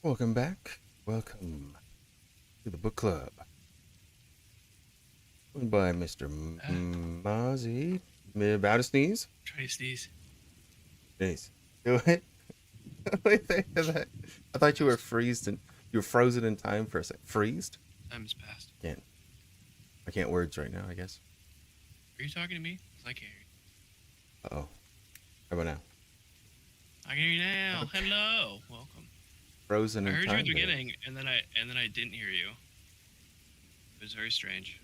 Welcome back. Welcome to the book club. Joined by Mr. Mozzie. About to sneeze? Try to sneeze. Sneeze. Do it. I thought you were you were frozen in time for a sec. Freezed? Time has passed. Can't. I can't words right now, I guess. Are you talking to me? 'Cause I can't hear you. Uh-oh. How about now? I can hear you now. Hello. Welcome. Frozen I in heard time. you at the beginning, and then I didn't hear you. It was very strange.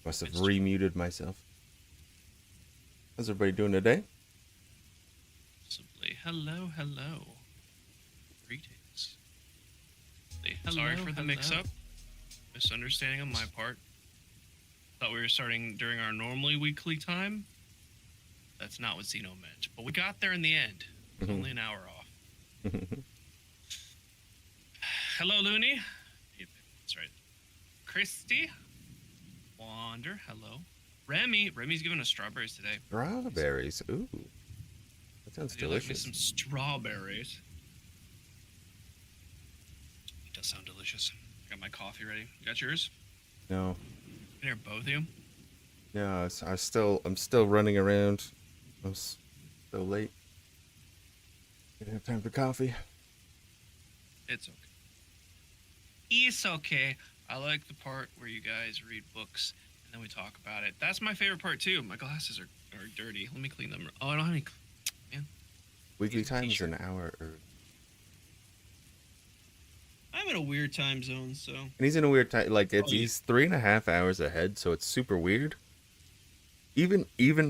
Must have remuted myself. How's everybody doing today? Simply, hello. Greetings. Hello, Sorry for the mix-up. Misunderstanding on my part. Thought we were starting during our normally weekly time. That's not what Xeno meant. But we got there in the end. It was only an hour off. Hello, Looney. That's right. Christy. Wander. Hello. Remmy's giving us strawberries today. Strawberries. Ooh. That sounds Would you like me delicious. some strawberries? It does sound delicious. I got my coffee ready. You got yours? No. Can I hear both of you? No, I'm still running around. I'm so late. Didn't have time for coffee. It's okay. It's okay. I like the part where you guys read books and then we talk about it. That's my favorite part too. My glasses are dirty. Let me clean them. Oh, I don't have any. Man. Weekly Here's a time is t-shirt. an hour early. I'm in a weird time zone, so And he's in a weird time. Like Oh, yeah. he's 3.5 hours ahead, so it's super weird. Even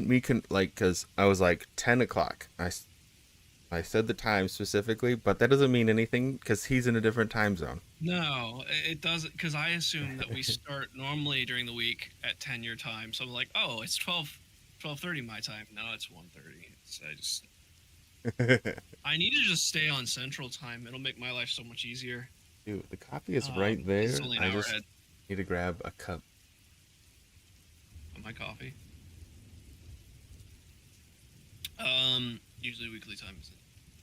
me can because I was like 10 o'clock. I said the time specifically, but that doesn't mean anything because he's in a different time zone. No, it doesn't, because I assume that we start normally during the week at 10 your time. So I'm like, oh, it's 12:30 my time. No, it's 1:30. I need to just stay on Central Time. It'll make my life so much easier. Dude, the coffee is right there. It's only an I hour just ahead need to grab a cup. of my coffee. Usually weekly time is it?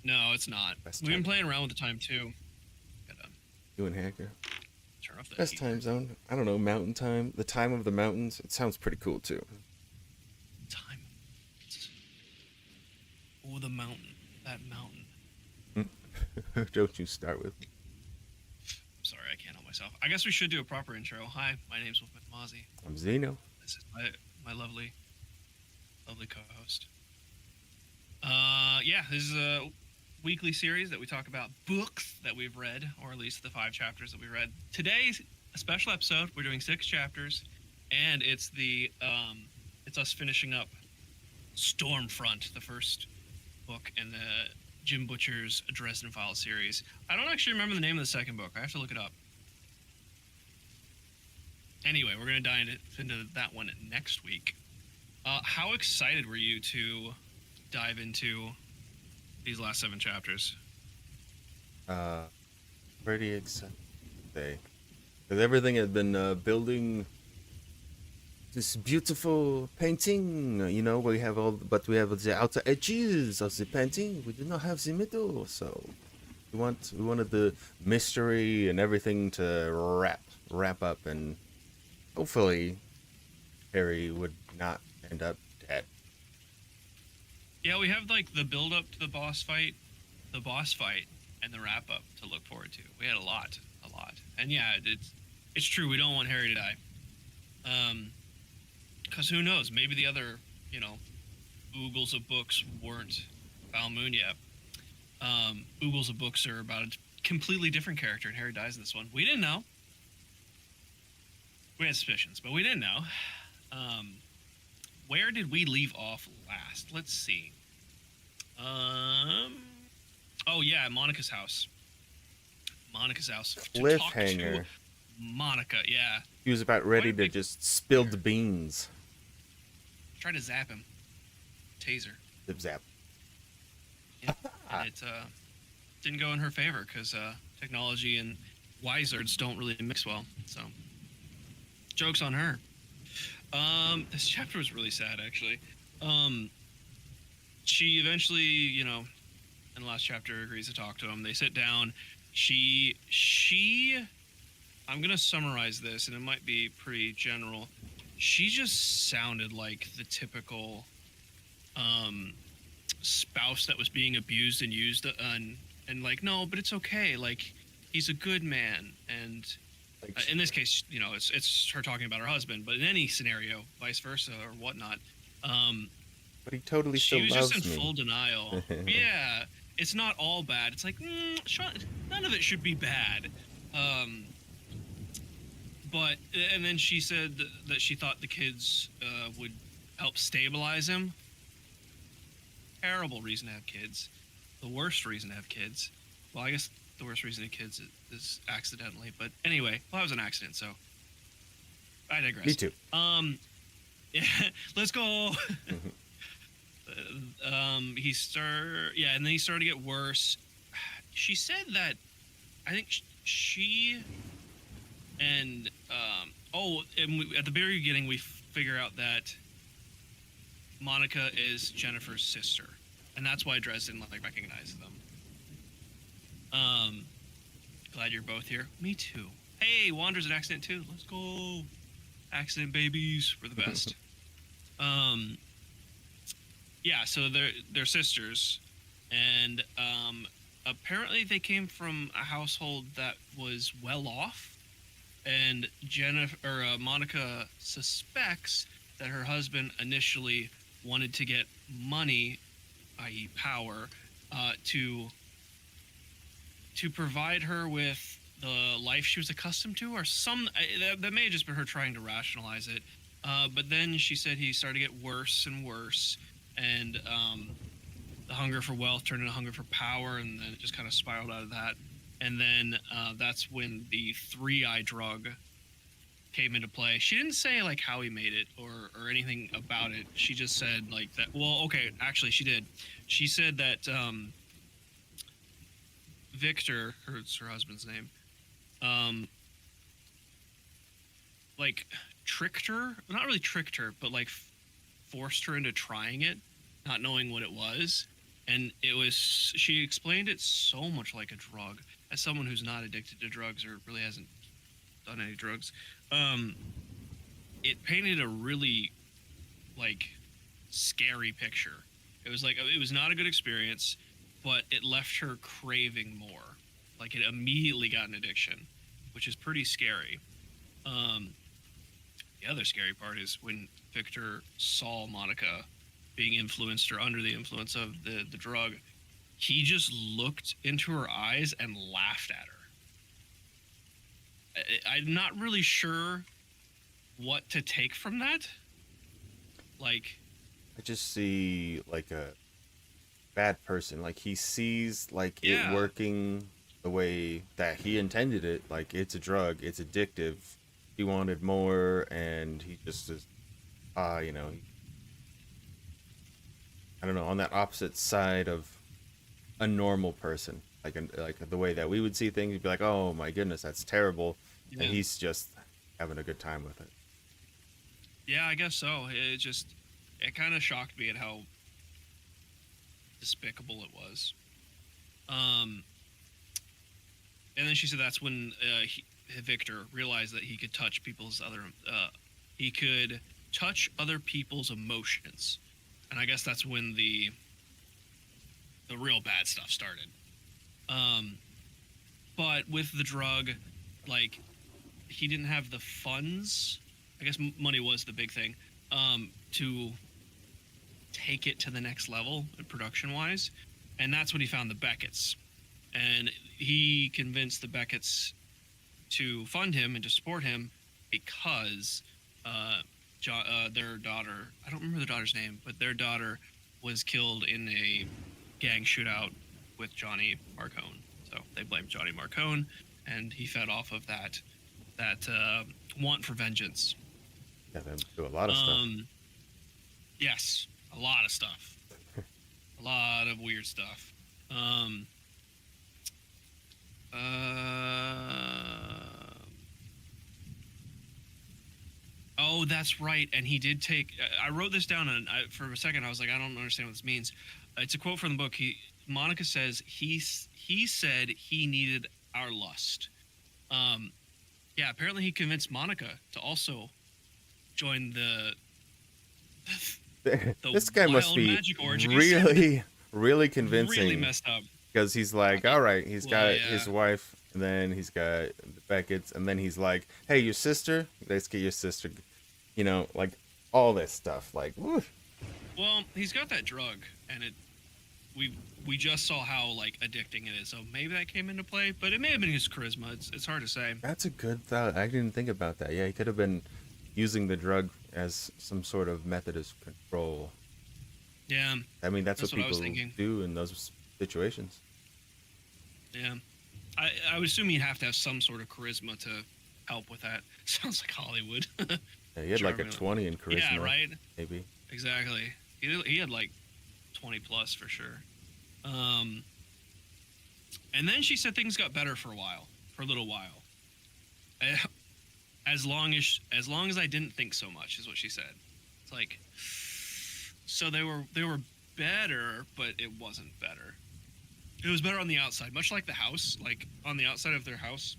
No, it's not. Best We've been time. playing around with the time too. Gotta You and Hacker. turn off the Best heat. time zone. I don't know, mountain time. The time of the mountains. It sounds pretty cool too. Time. Oh, the mountain. That mountain. Don't you start with. I'm sorry, I can't help myself. I guess we should do a proper intro. Hi, my name's Mozzie. I'm Xeno. This is my lovely co-host. Yeah, this is a weekly series that we talk about books that we've read, or at least the 5 chapters that we read. Today's a special episode. We're doing 6 chapters, and it's it's us finishing up Stormfront, the first book in the Jim Butcher's Dresden Files series. I don't actually remember the name of the second book. I have to look it up. Anyway, we're going to dive into that one next week. How excited were you to dive into these last 7 chapters? Pretty excited today. Because everything had been building this beautiful painting. You know, we have we have the outer edges of the painting. We do not have the middle, so we wanted the mystery and everything to wrap up, and hopefully Harry would not end up dead. Yeah, we have like the build up to the boss fight, and the wrap up to look forward to. We had a lot. And yeah, it's true. We don't want Harry to die. Because who knows? Maybe the other, oogles of books weren't Foul Moon yet. Oogles of books are about a completely different character, and Harry dies in this one. We didn't know. We had suspicions, but we didn't know. Where did we leave off last? Let's see. Oh yeah, Monica's house. To talk Cliffhanger. to Monica, yeah. He was about ready What a to big- just spill the beans. Try to zap him. Taser. Zip zap. Yeah. And it didn't go in her favor because technology and wizards don't really mix well. So, joke's on her. This chapter was really sad, actually. She eventually, in the last chapter, agrees to talk to him. They sit down. She I'm gonna summarize this, and it might be pretty general. She just sounded like the typical um, spouse that was being abused and used, and like, no, but it's okay. Like, he's a good man, and Like, in this case, it's her talking about her husband, but in any scenario, vice versa or whatnot, um, but he totally she still was just loves in me. full denial. Yeah, it's not all bad. It's like none of it should be bad. Um, but and then she said that she thought the kids would help stabilize him. Terrible reason to have kids. The worst reason to have kids. Well, I guess the worst reason to have kids is accidentally. But anyway, well, that was an accident, so I digress. Me too. Yeah, let's go. And then he started to get worse. She said that I think she and at the very beginning we figure out that Monica is Jennifer's sister, and that's why Dresden like recognizes them. Glad you're both here. Me too. Hey, Wander's an accident too. Let's go. Accident babies, we're the best. Yeah, so they're sisters, and apparently they came from a household that was well off, and Monica suspects that her husband initially wanted to get money, i.e., power, to provide her with the life she was accustomed to, or that may have just been her trying to rationalize it. But then she said he started to get worse and worse, and the hunger for wealth turned into hunger for power, and then it just kind of spiraled out of that. And then that's when the 3-eye drug came into play. She didn't say like how he made it or anything about it. She just said like that. Well, okay, actually she did. She said that Victor, it's her husband's name, like tricked her. Not really tricked her, but like forced her into trying it, not knowing what it was. And she explained it so much like a drug. As someone who's not addicted to drugs or really hasn't done any drugs, it painted a really like scary picture. It was not a good experience, but it left her craving more. Like, it immediately got an addiction, which is pretty scary. The other scary part is when Victor saw Monica being influenced or under the influence of the drug, he just looked into her eyes and laughed at her. I'm not really sure what to take from that. Like, I just see like a bad person. Like, he sees like Yeah. it working the way that he intended it. Like, it's a drug, it's addictive. He wanted more, and he just is, I don't know, on that opposite side of a normal person. Like the way that we would see things, you'd be like, oh my goodness, that's terrible. Yeah. And he's just having a good time with it. yeah, I guess so. It kind of shocked me at how despicable it was. And then she said that's when Victor realized that he could touch other people's emotions, and I guess that's when the real bad stuff started. But with the drug, like, he didn't have the funds. I guess money was the big thing, to take it to the next level production-wise, and that's when he found the Becketts, and he convinced the Becketts to fund him and to support him because their daughter, I don't remember the daughter's name, but their daughter was killed in a gang shootout with Johnny Marcone. So they blamed Johnny Marcone, and he fed off of that want for vengeance. Yeah, they do a lot of stuff. Yes, a lot of stuff. A lot of weird stuff. Oh, that's right. And he did take. I wrote this down, and for a second I was like, I don't understand what this means. It's a quote from the book. Monica says he said he needed our lust. Yeah, apparently he convinced Monica to also join the This guy must wild be magic orgies. really, really Really convincing. messed up. Because he's like, all right, he's Well, got yeah. his wife, and then he's got Beckett's, and then he's like, hey, your sister, let's get your sister, you know, like all this stuff, like, woo. Well, he's got that drug, and we just saw how like addicting it is. So maybe that came into play, but it may have been his charisma. It's hard to say. That's a good thought. I didn't think about that. Yeah, he could have been using the drug as some sort of method of control. Yeah, I mean, that's what I was people thinking. do in those situations. Yeah. I would assume you'd have to have some sort of charisma to help with that. Sounds like Hollywood. Yeah, he had like a Charming. 20 in charisma. Yeah, right? Maybe. Exactly. He had like 20 plus for sure. And then she said things got better for a little while. As long as I didn't think so much is what she said. It's like, so they were better, but it wasn't better. It was better on the outside, much like the house. Like on the outside of their house,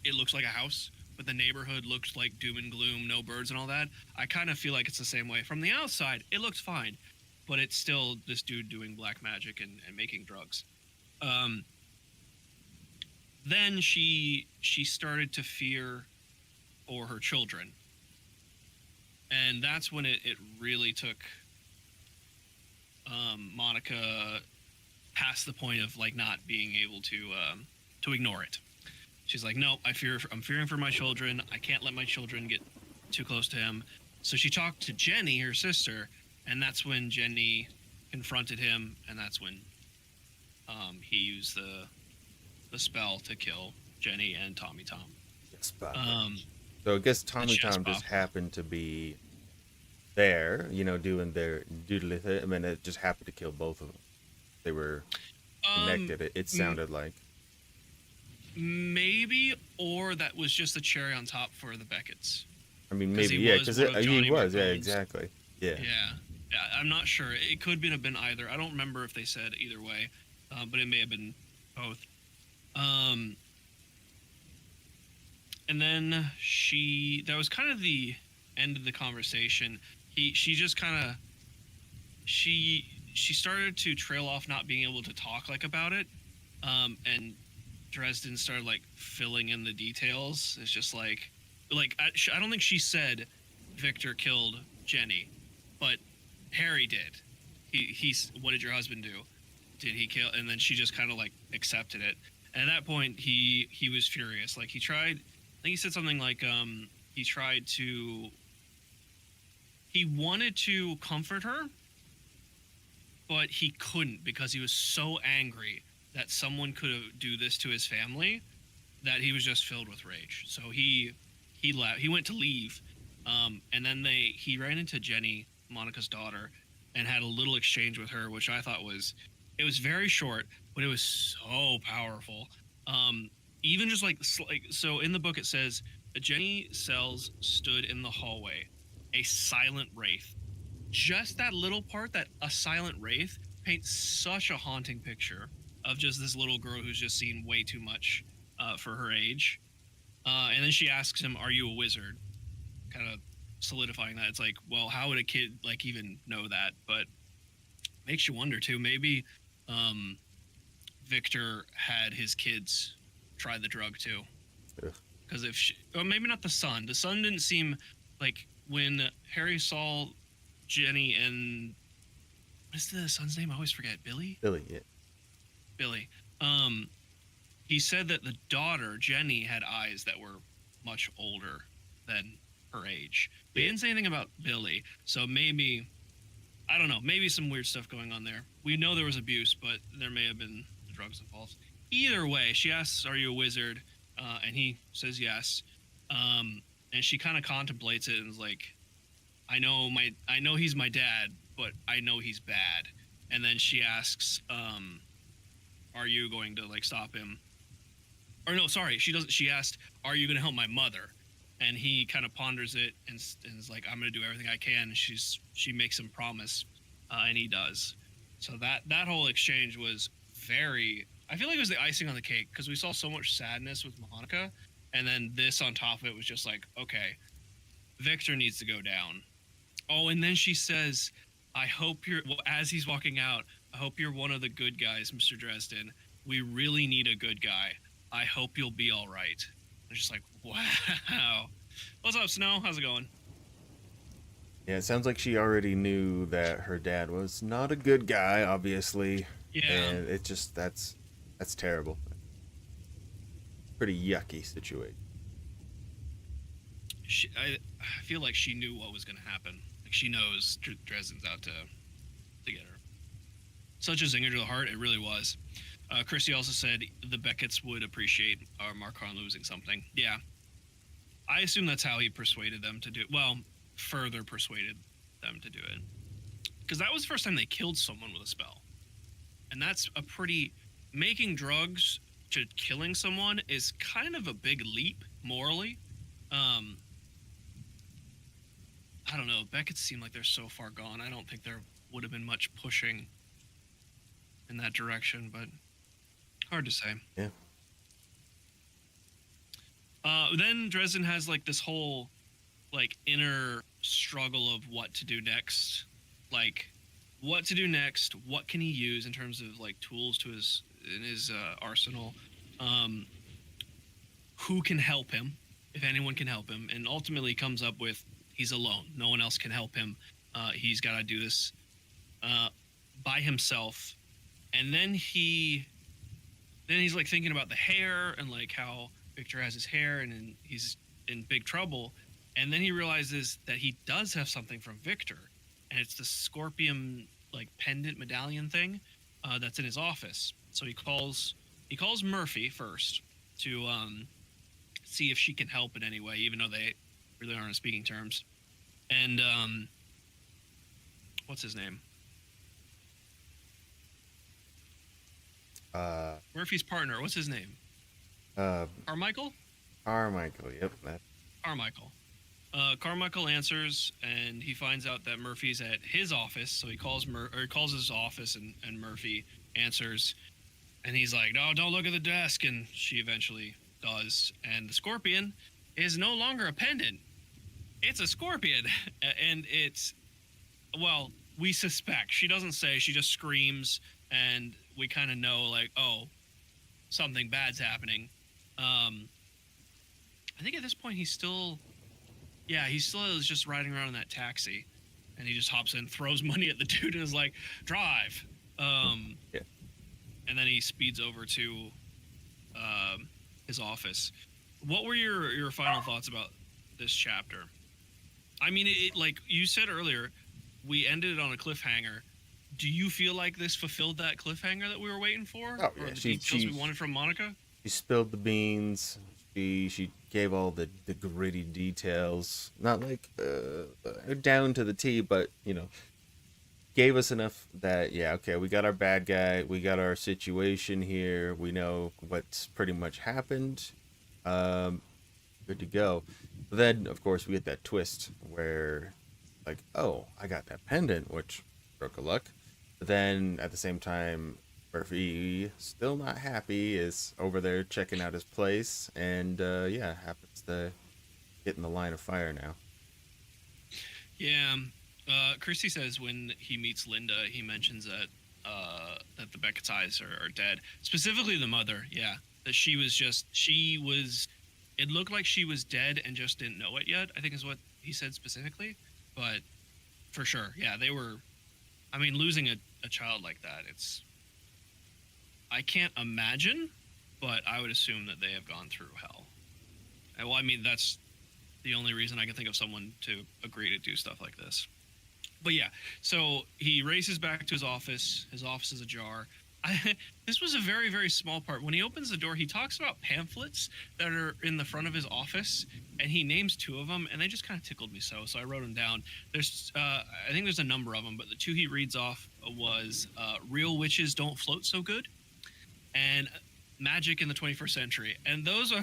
it looks like a house, but the neighborhood looked like doom and gloom, no birds and all that. I kind of feel like it's the same way. From the outside, it looks fine, but it's still this dude doing black magic and making drugs. Then she started to fear for her children, and that's when it really took Monica past the point of like not being able to ignore it. She's like, no, I'm fearing for my children. I can't let my children get too close to him. So she talked to Jenny, her sister, and that's when Jenny confronted him, and that's when he used the spell to kill Jenny and Tommy Tom. Yes, so I guess Tommy chest Tom just bop. happened to be there, you know, doing their doodly thing. I mean, it just happened to kill both of them. They were connected. It sounded like. Maybe, or that was just the cherry on top for the Beckett's. I mean, 'Cause maybe, he yeah, was because one of he Johnny was, yeah, McBone's. exactly, yeah. Yeah, I'm not sure. It could have been either. I don't remember if they said either way, but it may have been both. And then that was kind of the end of the conversation. She just kind of, she started to trail off, not being able to talk like about it, and Dresden started like filling in the details. It's just like I don't think she said Victor killed Jenny, but Harry did. He's what did your husband do? Did he kill? And then she just kind of like accepted it. And at that point, he was furious. Like he tried. I think he said something like he wanted to comfort her, but he couldn't because he was so angry that someone could do this to his family that he was just filled with rage. So he left. He went to leave, and then he ran into Jenny, Monica's daughter, and had a little exchange with her, which I thought it was very short, but it was so powerful. Even just like so in the book it says Jenny Sells stood in the hallway, a silent wraith. Just that little part, that a silent wraith, paints such a haunting picture of just this little girl who's just seen way too much for her age. And then she asks him, "Are you a wizard?" Kind of solidifying that. It's like, well, how would a kid like even know that? But makes you wonder too. Maybe Victor had his kids try the drug too. Because or maybe not the son. The son didn't seem like when Harry saw Jenny and what's the son's name? I always forget. Billy. Yeah. Billy. He said that the daughter Jenny had eyes that were much older than her age. But he didn't say anything about Billy. So maybe I don't know. Maybe some weird stuff going on there. We know there was abuse, but there may have been drugs involved. Either way, she asks, "Are you a wizard?" And he says yes. And she kind of contemplates it and is like, I know he's my dad, but I know he's bad." And then she asks, "Are you going to like stop him?" Or no, sorry, she doesn't. She asked, "Are you going to help my mother?" And he kind of ponders it and is like, "I'm going to do everything I can." And she makes him promise, and he does. So that whole exchange was very. I feel like it was the icing on the cake because we saw so much sadness with Monica, and then this on top of it was just like, okay, Victor needs to go down. Oh, and then she says, I hope you're, well, as he's walking out, I hope you're one of the good guys, Mr. Dresden. We really need a good guy. I hope you'll be all right. I'm just like, wow. What's up, Snow? How's it going? Yeah, it sounds like she already knew that her dad was not a good guy, obviously. Yeah. And it just, that's terrible. Pretty yucky situation. I feel like she knew what was going to happen. Like she knows Dresden's out to get her. Such a zinger to the heart, it really was. Christy also said the Becketts would appreciate our Marcon losing something. Yeah. I assume that's how he persuaded them to do it. Well, further persuaded them to do it. Because that was the first time they killed someone with a spell. And that's a pretty... Making drugs to killing someone is kind of a big leap, morally. I don't know. Beckett seem like they're so far gone. I don't think there would have been much pushing in that direction, but hard to say. Yeah. Then Dresden has like this whole like inner struggle of what to do next. Like what to do next, what can he use in terms of like tools to his arsenal. Who can help him, if anyone can help him, and ultimately comes up with he's alone. No one else can help him. He's got to do this by himself. And then he's like thinking about the hair and like how Victor has his hair and he's in big trouble. And then he realizes that he does have something from Victor, and it's the scorpion like pendant medallion thing that's in his office. So he calls Murphy first to see if she can help in any way, even though they really aren't on speaking terms. And what's his name? Murphy's partner. What's his name? Carmichael? Carmichael, yep. Carmichael. Carmichael answers, and he finds out that Murphy's at his office. So he calls his office, and Murphy answers, and he's like, "No, don't look at the desk." And she eventually does, and the scorpion is no longer a pendant; it's a scorpion, and it's, well, we suspect. She doesn't say; she just screams, and we kind of know, like, oh, something bad's happening. I think at this point he's still is just riding around in that taxi, and he just hops in, throws money at the dude, and is like, drive. Yeah. And then he speeds over to his office. What were your final thoughts about this chapter? I mean, it like you said earlier, we ended it on a cliffhanger. Do you feel like this fulfilled that cliffhanger that we were waiting for? Oh, or yeah. the details we wanted from Monica? She spilled the beans. She gave all the gritty details, not like down to the T, but gave us enough that okay, we got our bad guy, we got our situation here, we know what's pretty much happened. Good to go. But then of course we get that twist where like, oh, I got that pendant, which stroke of luck. But then at the same time, Murphy, still not happy, is over there checking out his place, and happens to get in the line of fire now. Yeah. Christy says when he meets Linda, he mentions that the Beckett's eyes are dead. Specifically the mother, yeah. That it looked like she was dead and just didn't know it yet, I think is what he said specifically. But for sure, yeah, they were, I mean, losing a child like that, I can't imagine, but I would assume that they have gone through hell. Well, I mean, that's the only reason I can think of someone to agree to do stuff like this. But yeah, so he races back to his office. His office is ajar. This was a very, very small part. When he opens the door, he talks about pamphlets that are in the front of his office, and he names two of them, and they just kind of tickled me so I wrote them down. There's, I think there's a number of them, but the two he reads off was Real Witches Don't Float So Good and Magic in the 21st Century. And those are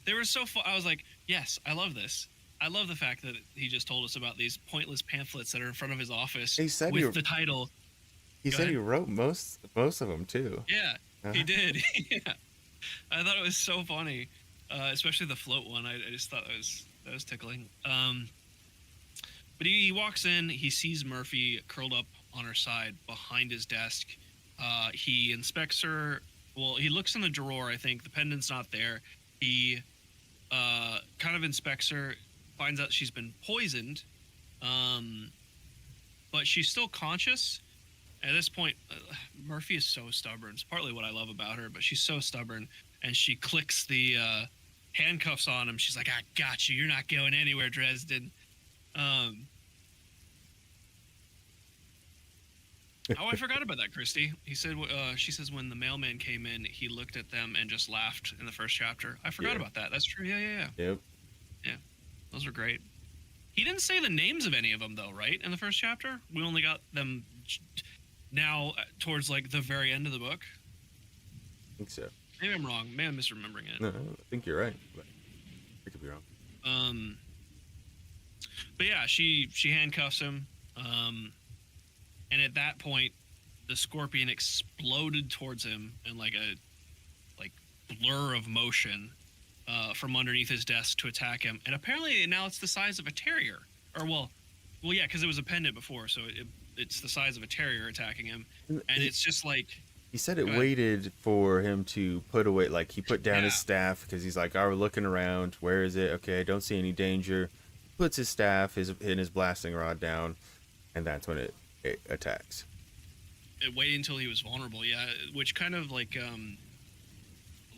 they were so fun. I was like, yes, I love this. I love the fact that he just told us about these pointless pamphlets that are in front of his office He said with the title. He said he wrote most of them too. Yeah, He did. Yeah. I thought it was so funny, especially the float one. I just thought that was tickling. But he walks in. He sees Murphy curled up on her side behind his desk. He inspects her. Well, he looks in the drawer. I think the pendant's not there. He kind of inspects her, finds out she's been poisoned, but she's still conscious. At this point, Murphy is so stubborn. It's partly what I love about her, but she's so stubborn. And she clicks the handcuffs on him. She's like, "I got you. You're not going anywhere, Dresden." Oh, I forgot about that, Christy. He said, she says when the mailman came in, he looked at them and just laughed in the first chapter. I forgot about that. That's true. Yeah. Yep. Yeah, those were great. He didn't say the names of any of them, though, right? In the first chapter, we only got them now towards like the very end of the book. I think so. Maybe I'm wrong. Maybe I'm misremembering it. No, I think you're right, but I could be wrong. But yeah, she handcuffs him, and at that point, the scorpion exploded towards him in like a blur of motion from underneath his desk to attack him. And apparently now it's the size of a terrier, or well, yeah, because it was a pendant before, so it's the size of a terrier attacking him, and it's just like. He said it waited for him to put away, like he put down his staff because he's like, "Oh, we're looking around. Where is it? Okay, I don't see any danger." Puts his staff, his blasting rod down, and that's when it attacks. It waited until he was vulnerable, yeah, which kind of like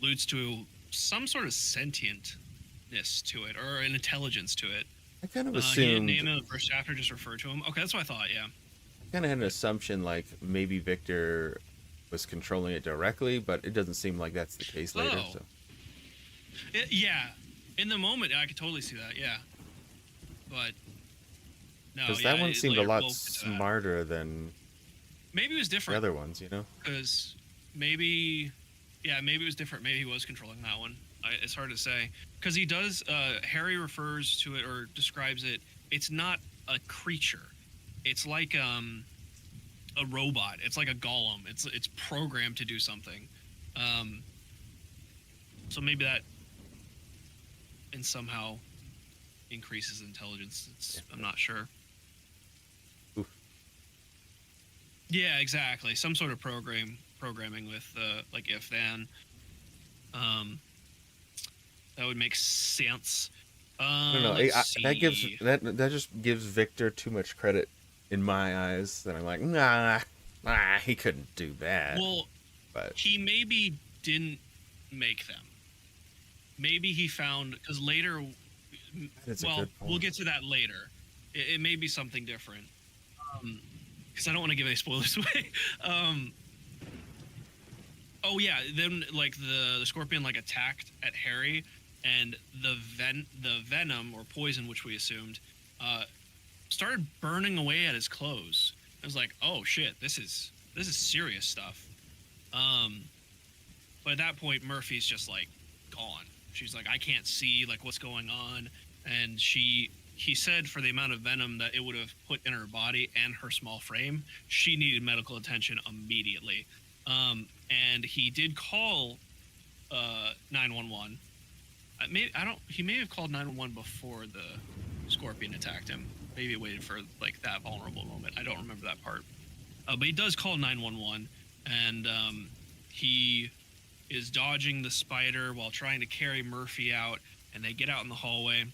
alludes to some sort of sentientness to it, or an intelligence to it. I kind of He didn't assumed. name it in the first chapter, just referred to him. Okay, that's what I thought. Yeah. I kind of had an assumption like maybe Victor was controlling it directly, but it doesn't seem like that's the case later. Oh. So Yeah, in the moment, I could totally see that. Yeah, but no, because that one seemed a later lot we'll get to that. smarter than Maybe it was the different. other ones, you know. Because maybe it was different. Maybe he was controlling that one. It's hard to say because he does. Harry refers to it or describes it. It's not a creature. It's like a robot. It's like a golem. It's programmed to do something. So maybe that and somehow increases intelligence. I'm not sure. Oof. Yeah, exactly. Some sort of programming with like if then. That would make sense. I don't know. That just gives Victor too much credit in my eyes. That I'm like, nah, he couldn't do that. Well, but he maybe didn't make them. Maybe he found because later. that's a Well, good point. we'll get to that later. It may be something different. Because I don't want to give any spoilers away. Oh yeah, then like the scorpion like attacked at Harry, and the venom or poison, which we assumed, started burning away at his clothes. I was like, oh shit, this is serious stuff. But at that point, Murphy's just like gone. She's like, I can't see like what's going on, and he said for the amount of venom that it would have put in her body and her small frame, she needed medical attention immediately. And he did call 911. He may have called 911 before the scorpion attacked him. Maybe it waited for like that vulnerable moment. I don't remember that part. But he does call 911, and he is dodging the spider while trying to carry Murphy out. And they get out in the hallway,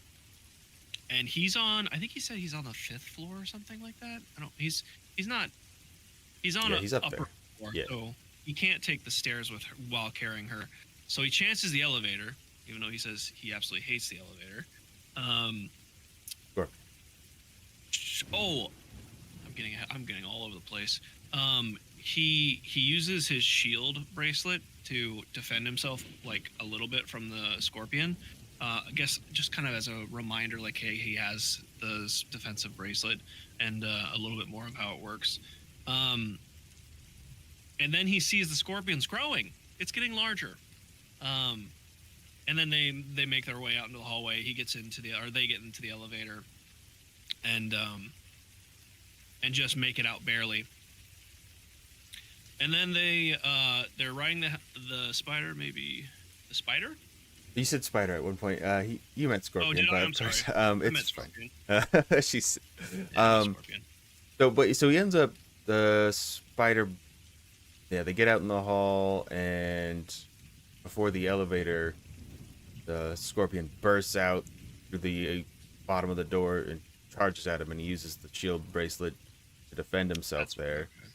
and he's on. I think he said he's on the 5th floor or something like that. I don't. He's not. He's on he's up upper there. floor, Yeah. so he can't take the stairs with her while carrying her. So he chances the elevator, even though he says he absolutely hates the elevator. Sure. Oh, I'm getting all over the place. He uses his shield bracelet to defend himself like a little bit from the scorpion. I guess just kind of as a reminder, like, hey, he has this defensive bracelet and a little bit more of how it works. And then he sees the scorpions growing. It's getting larger. And then they make their way out into the hallway. They get into the elevator, and just make it out barely. And then they're riding the spider, maybe the spider. You said spider at one point. You meant Oh, scorpion, did I? but I'm of course, sorry. I meant it's fine. scorpion. She's Yeah, I meant um. scorpion. So he ends up the spider. Yeah, they get out in the hall, and before the elevator, the scorpion bursts out through the bottom of the door and charges at him, and he uses the shield bracelet to defend himself That's there. okay.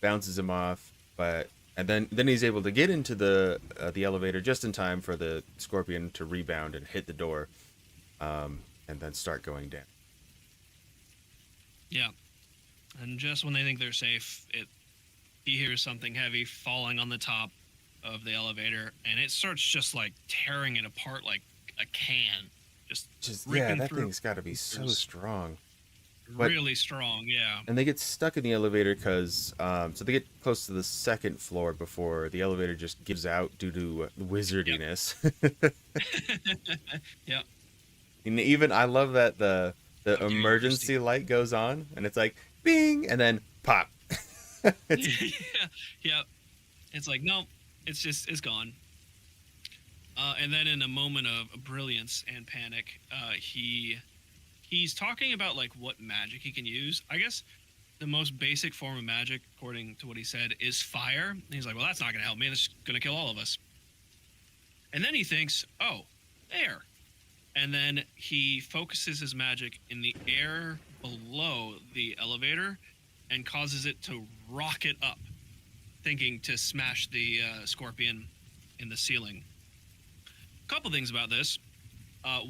Bounces him off, but and then he's able to get into the elevator just in time for the scorpion to rebound and hit the door, and then start going down. Yeah. And just when they think they're safe, he hears something heavy falling on the top of the elevator, and it starts just like tearing it apart like a can, just Yeah, ripping that through. thing's got to be so There's strong. but- really strong. Yeah. And they get stuck in the elevator because so they get close to the second floor before the elevator just gives out due to wizardiness. Yep. And even I love that the Oh, dude, emergency light goes on and it's like bing and then pop. Yeah. Yep. It's like no, it's gone. And then in a moment of brilliance and panic, he's talking about like what magic he can use. I guess the most basic form of magic, according to what he said, is fire. And he's like, well, that's not going to help me. That's going to kill all of us. And then he thinks, oh, air. And then he focuses his magic in the air below the elevator and causes it to rocket up, thinking to smash the scorpion in the ceiling. A couple things about this.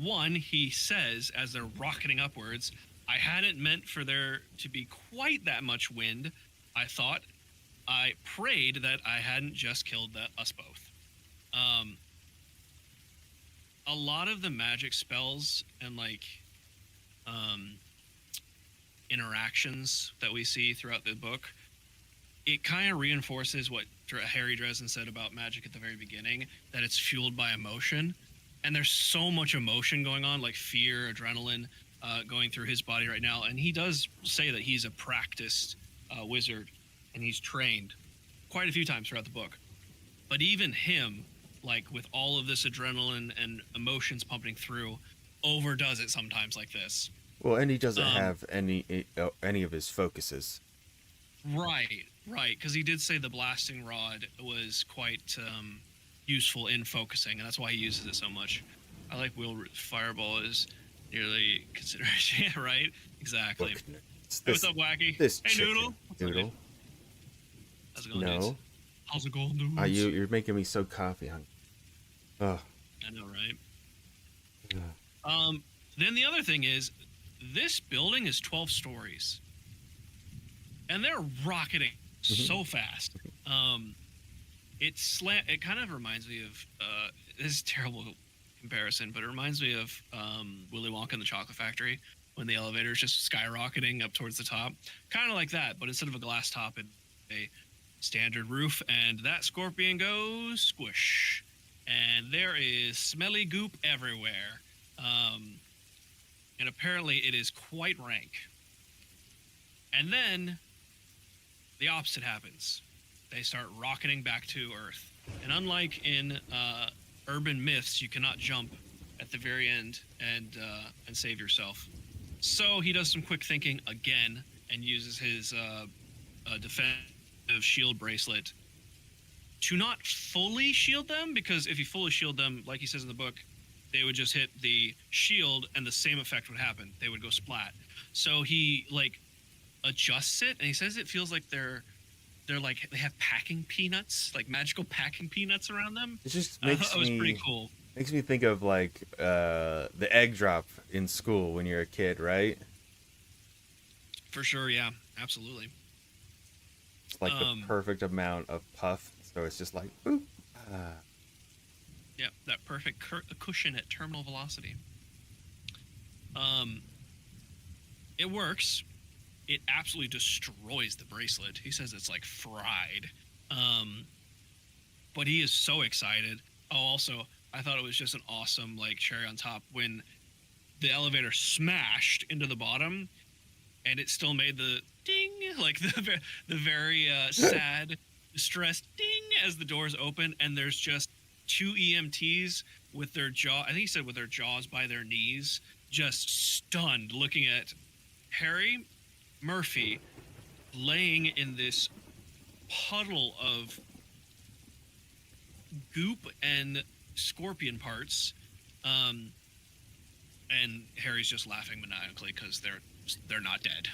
One, he says as they're rocketing upwards, I hadn't meant for there to be quite that much wind. I prayed that I hadn't just killed us both. A lot of the magic spells and like interactions that we see throughout the book, it kind of reinforces what Harry Dresden said about magic at the very beginning, that it's fueled by emotion. And there's so much emotion going on, like fear, adrenaline, going through his body right now. And he does say that he's a practiced wizard and he's trained quite a few times throughout the book. But even him, like with all of this adrenaline and emotions pumping through, overdoes it sometimes like this. Well, and he doesn't have any of his focuses. Right, because he did say the blasting rod was quite useful in focusing, and that's why he uses it so much. I like Fireball is nearly consideration. Yeah, right? Exactly. Look, Hey, what's up, Wacky? This Hey, chicken. Noodle. What's up, Noodle. dude? How's it going, No. dudes? How's it going, dudes? You're making me so coffee hungry. Oh. I know, right? Yeah. Then the other thing is, this building is 12 stories, and they're rocketing so fast. It kind of reminds me of this is a terrible comparison, but it reminds me of Willy Wonka and the Chocolate Factory when the elevator is just skyrocketing up towards the top, kind of like that, but instead of a glass top, it's a standard roof, and that scorpion goes squish, and there is smelly goop everywhere, and apparently it is quite rank. And then the opposite happens. They start rocketing back to Earth. And unlike in urban myths, you cannot jump at the very end and save yourself. So he does some quick thinking again and uses his defensive shield bracelet to not fully shield them, because if you fully shield them, like he says in the book, they would just hit the shield and the same effect would happen. They would go splat. So he like adjusts it, and he says it feels like they're like they have packing peanuts, like magical packing peanuts around them. It just makes It was me pretty cool. makes me think of like the egg drop in school when you're a kid, right? For sure, yeah, absolutely. It's like the perfect amount of puff, so it's just like boop. Yeah, that perfect cushion at terminal velocity. It works. It absolutely destroys the bracelet. He says it's like fried. But he is so excited. Oh, also, I thought it was just an awesome like cherry on top when the elevator smashed into the bottom, and it still made the ding, like the very sad distressed ding as the doors open, and there's just two EMTs with their jaw. I think he said with their jaws by their knees, just stunned, looking at Harry Murphy laying in this puddle of goop and scorpion parts, and Harry's just laughing maniacally because they're not dead.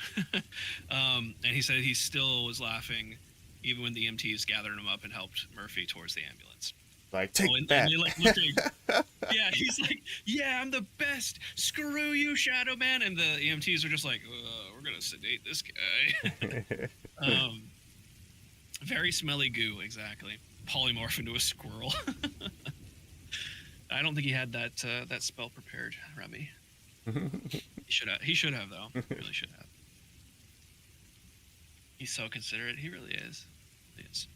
And he said he still was laughing even when the EMTs gathered him up and helped Murphy towards the ambulance. Like, take and that. they like looked at, yeah, he's like, yeah, I'm the best. Screw you, Shadow Man. And the EMTs are just like, we're gonna sedate this guy. Very smelly goo, exactly. Polymorph into a squirrel. I don't think he had that spell prepared, Remy. He should have though. He really should have. He's so considerate. He really is. He is.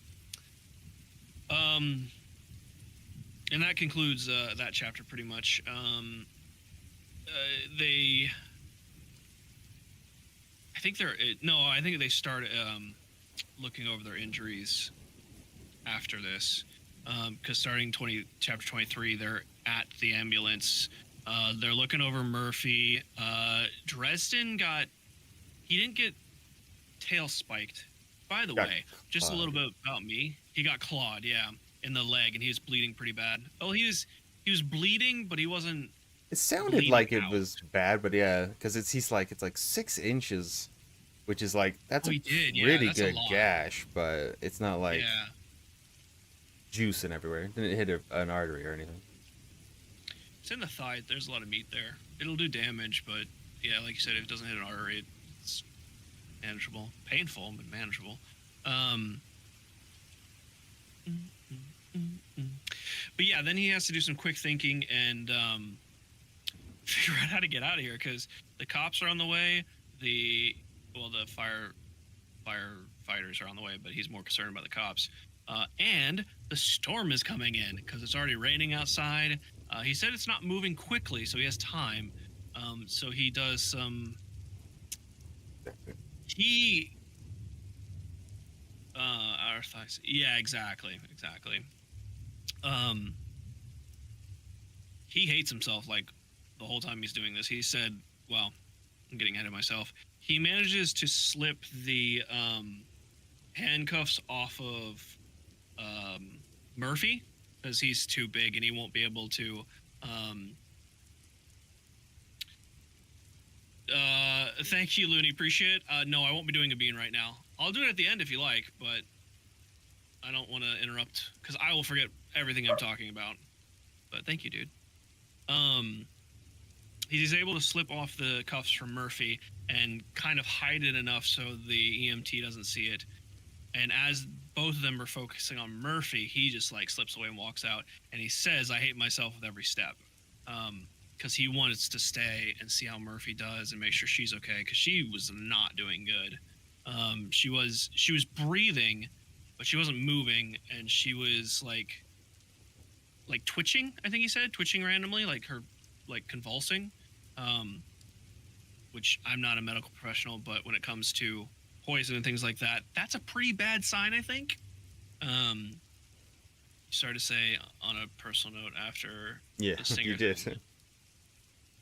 And that concludes that chapter pretty much. I think they start looking over their injuries after this, because starting chapter 23, they're at the ambulance. They're looking over Murphy. Dresden didn't get tail spiked. By the way, just a little bit about me. He got clawed, yeah, in the leg, and he was bleeding pretty bad. Oh, he was bleeding, but he wasn't. It sounded like it was bad, but yeah, because it's like 6 inches, which is like that's really good gash, but it's not like juice and everywhere. It didn't hit an artery or anything. It's in the thigh. There's a lot of meat there. It'll do damage, but yeah, like you said, if it doesn't hit an artery, it's manageable. Painful, but manageable. But yeah, then he has to do some quick thinking and figure out how to get out of here because the cops are on the way. The firefighters are on the way, but he's more concerned about the cops. And the storm is coming in because it's already raining outside. He said it's not moving quickly, so he has time. So he does some. Yeah, exactly. He hates himself like the whole time he's doing this. He said, well, I'm getting ahead of myself. He manages to slip the handcuffs off of Murphy because he's too big and he won't be able to. Thank you, Looney. Appreciate it. No, I won't be doing a bean right now. I'll do it at the end if you like, but I don't want to interrupt because I will forget everything I'm talking about. But thank you, dude. He's able to slip off the cuffs from Murphy and kind of hide it enough so the EMT doesn't see it. And as both of them are focusing on Murphy, he just like slips away and walks out. And he says, "I hate myself with every step," because he wants to stay and see how Murphy does and make sure she's okay because she was not doing good. She was breathing, but she wasn't moving, and she was like twitching. I think he said twitching randomly, like her like convulsing. Which I'm not a medical professional, but when it comes to poison and things like that, that's a pretty bad sign, I think. Started to say on a personal note after the singer you did.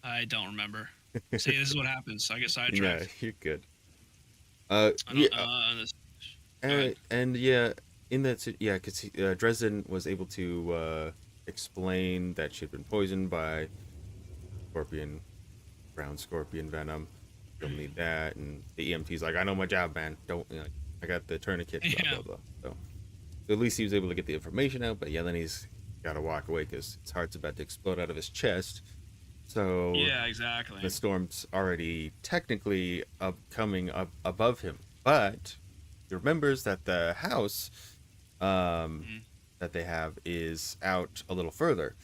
I don't remember. See, this is what happens. I get sidetracked. No, you're good. In that, because Dresden was able to explain that she'd been poisoned by brown scorpion venom. You'll need that, and the EMT's like, "I know my job, man. Don't, I got the tourniquet." Blah blah blah. So at least he was able to get the information out. But yeah, then he's got to walk away because his heart's about to explode out of his chest. So yeah, exactly. The storm's already technically coming up above him, but he remembers that the house that they have is out a little further,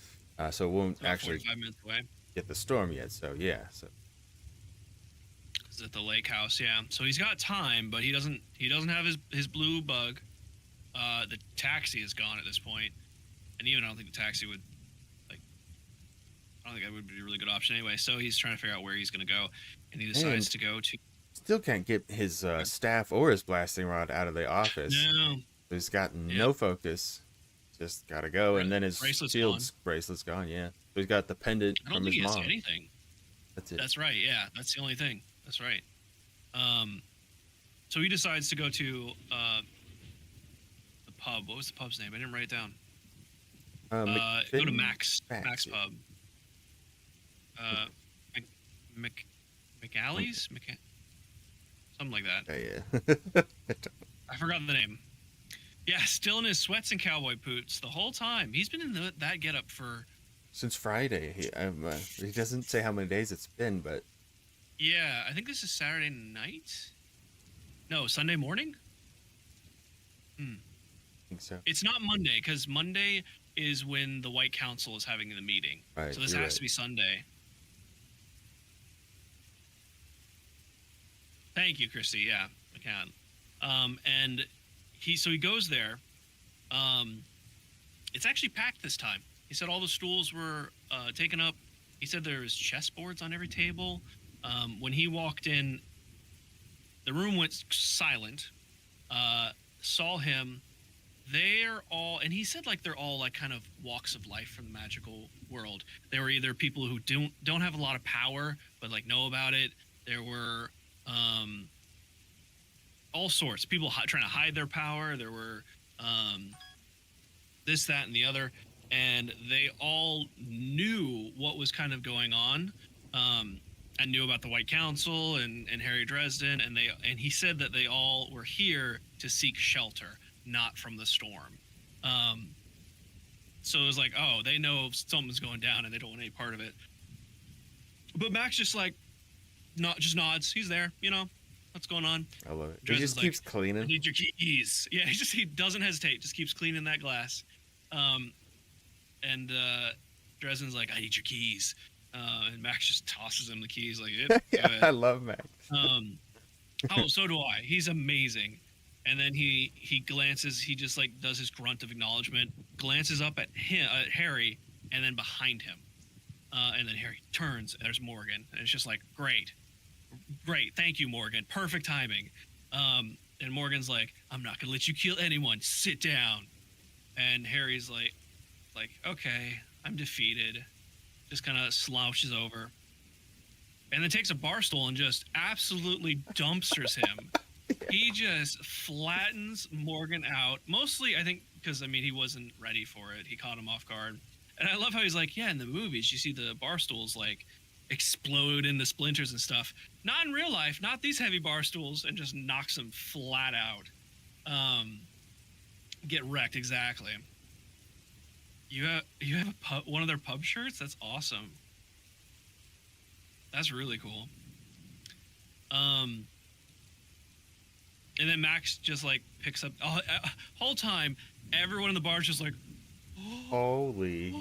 so it won't actually 45 minutes away. Get the storm yet. So is at the lake house, yeah. So he's got time, but he doesn't have his blue bug. The taxi is gone at this point, and even I don't think the taxi would. I don't think that would be a really good option anyway. So he's trying to figure out where he's going to go, and he decides to go to. Still can't get his staff or his blasting rod out of the office. No, He's got Yeah. no focus. Just gotta go, and then his Bracelet's shield's bracelet's gone. Yeah, so he's got the pendant I don't from think his he has mom. anything. That's it. That's right. Yeah, that's the only thing. That's right. Um, so he decides to go to the pub. What was the pub's name? I didn't write it down. Go to Max Max, yeah. Pub. Mc, Mc, McAlley's? Something like that. Yeah. I forgot the name. Yeah, still in his sweats and cowboy boots the whole time. He's been in that getup for... Since Friday. He doesn't say how many days it's been, but Yeah, I think this is Saturday night? No, Sunday morning? I think so. It's not Monday, because Monday is when the White Council is having the meeting. Right, So this you're has right. to be Sunday. Thank you, Christy. Yeah, I can. And he goes there. It's actually packed this time. He said all the stools were taken up. He said there was chessboards on every table. When he walked in, the room went silent. Saw him. They're all, and he said like they're all like kind of walks of life from the magical world. There were either people who don't have a lot of power but like know about it. There were all sorts people trying to hide their power. There were this, that, and the other, and they all knew what was kind of going on, and knew about the White Council and Harry Dresden, and he said that they all were here to seek shelter, not from the storm. So it was like, oh, they know something's going down and they don't want any part of it. But Max just like just nods. He's there, what's going on. I love it. He Dresden's just keeps I cleaning. need your keys. Yeah, he doesn't hesitate. Just keeps cleaning that glass. And Dresden's like, I need your keys. And Max just tosses him the keys like, Yeah, yeah, I love Max. oh, so do I. He's amazing. And then he glances. He just like does his grunt of acknowledgement. Glances up at Harry, and then behind him. And then Harry turns. And there's Morgan, and it's just like, great, thank you, Morgan. Perfect timing. And Morgan's like, I'm not gonna let you kill anyone. Sit down. And Harry's like, okay, I'm defeated. Just kind of slouches over, and then takes a bar stool and just absolutely dumpsters him. He just flattens Morgan out. Mostly, I think, because he wasn't ready for it. He caught him off guard. And I love how he's like, yeah, in the movies, you see the bar stools like explode into splinters and stuff. Not in real life, not these heavy bar stools, and just knocks him flat out. Get wrecked, exactly. You have one of their pub shirts? That's awesome. That's really cool. And then Max just like picks up whole time. Everyone in the bar is just like, Holy.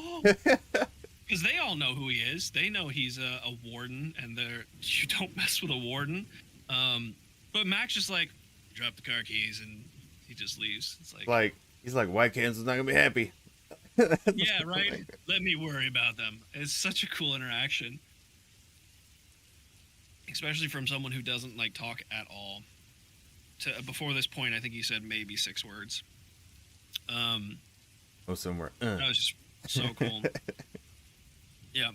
because they all know who he is. They know he's a warden, and you don't mess with a warden. But Max just like drop the car keys and he just leaves. It's like He's like, White Kansas not gonna be happy. yeah, right. Let me worry about them. It's such a cool interaction, especially from someone who doesn't like talk at all. Before this point, I think he said maybe 6 words. Somewhere. That was just so cool. Yeah.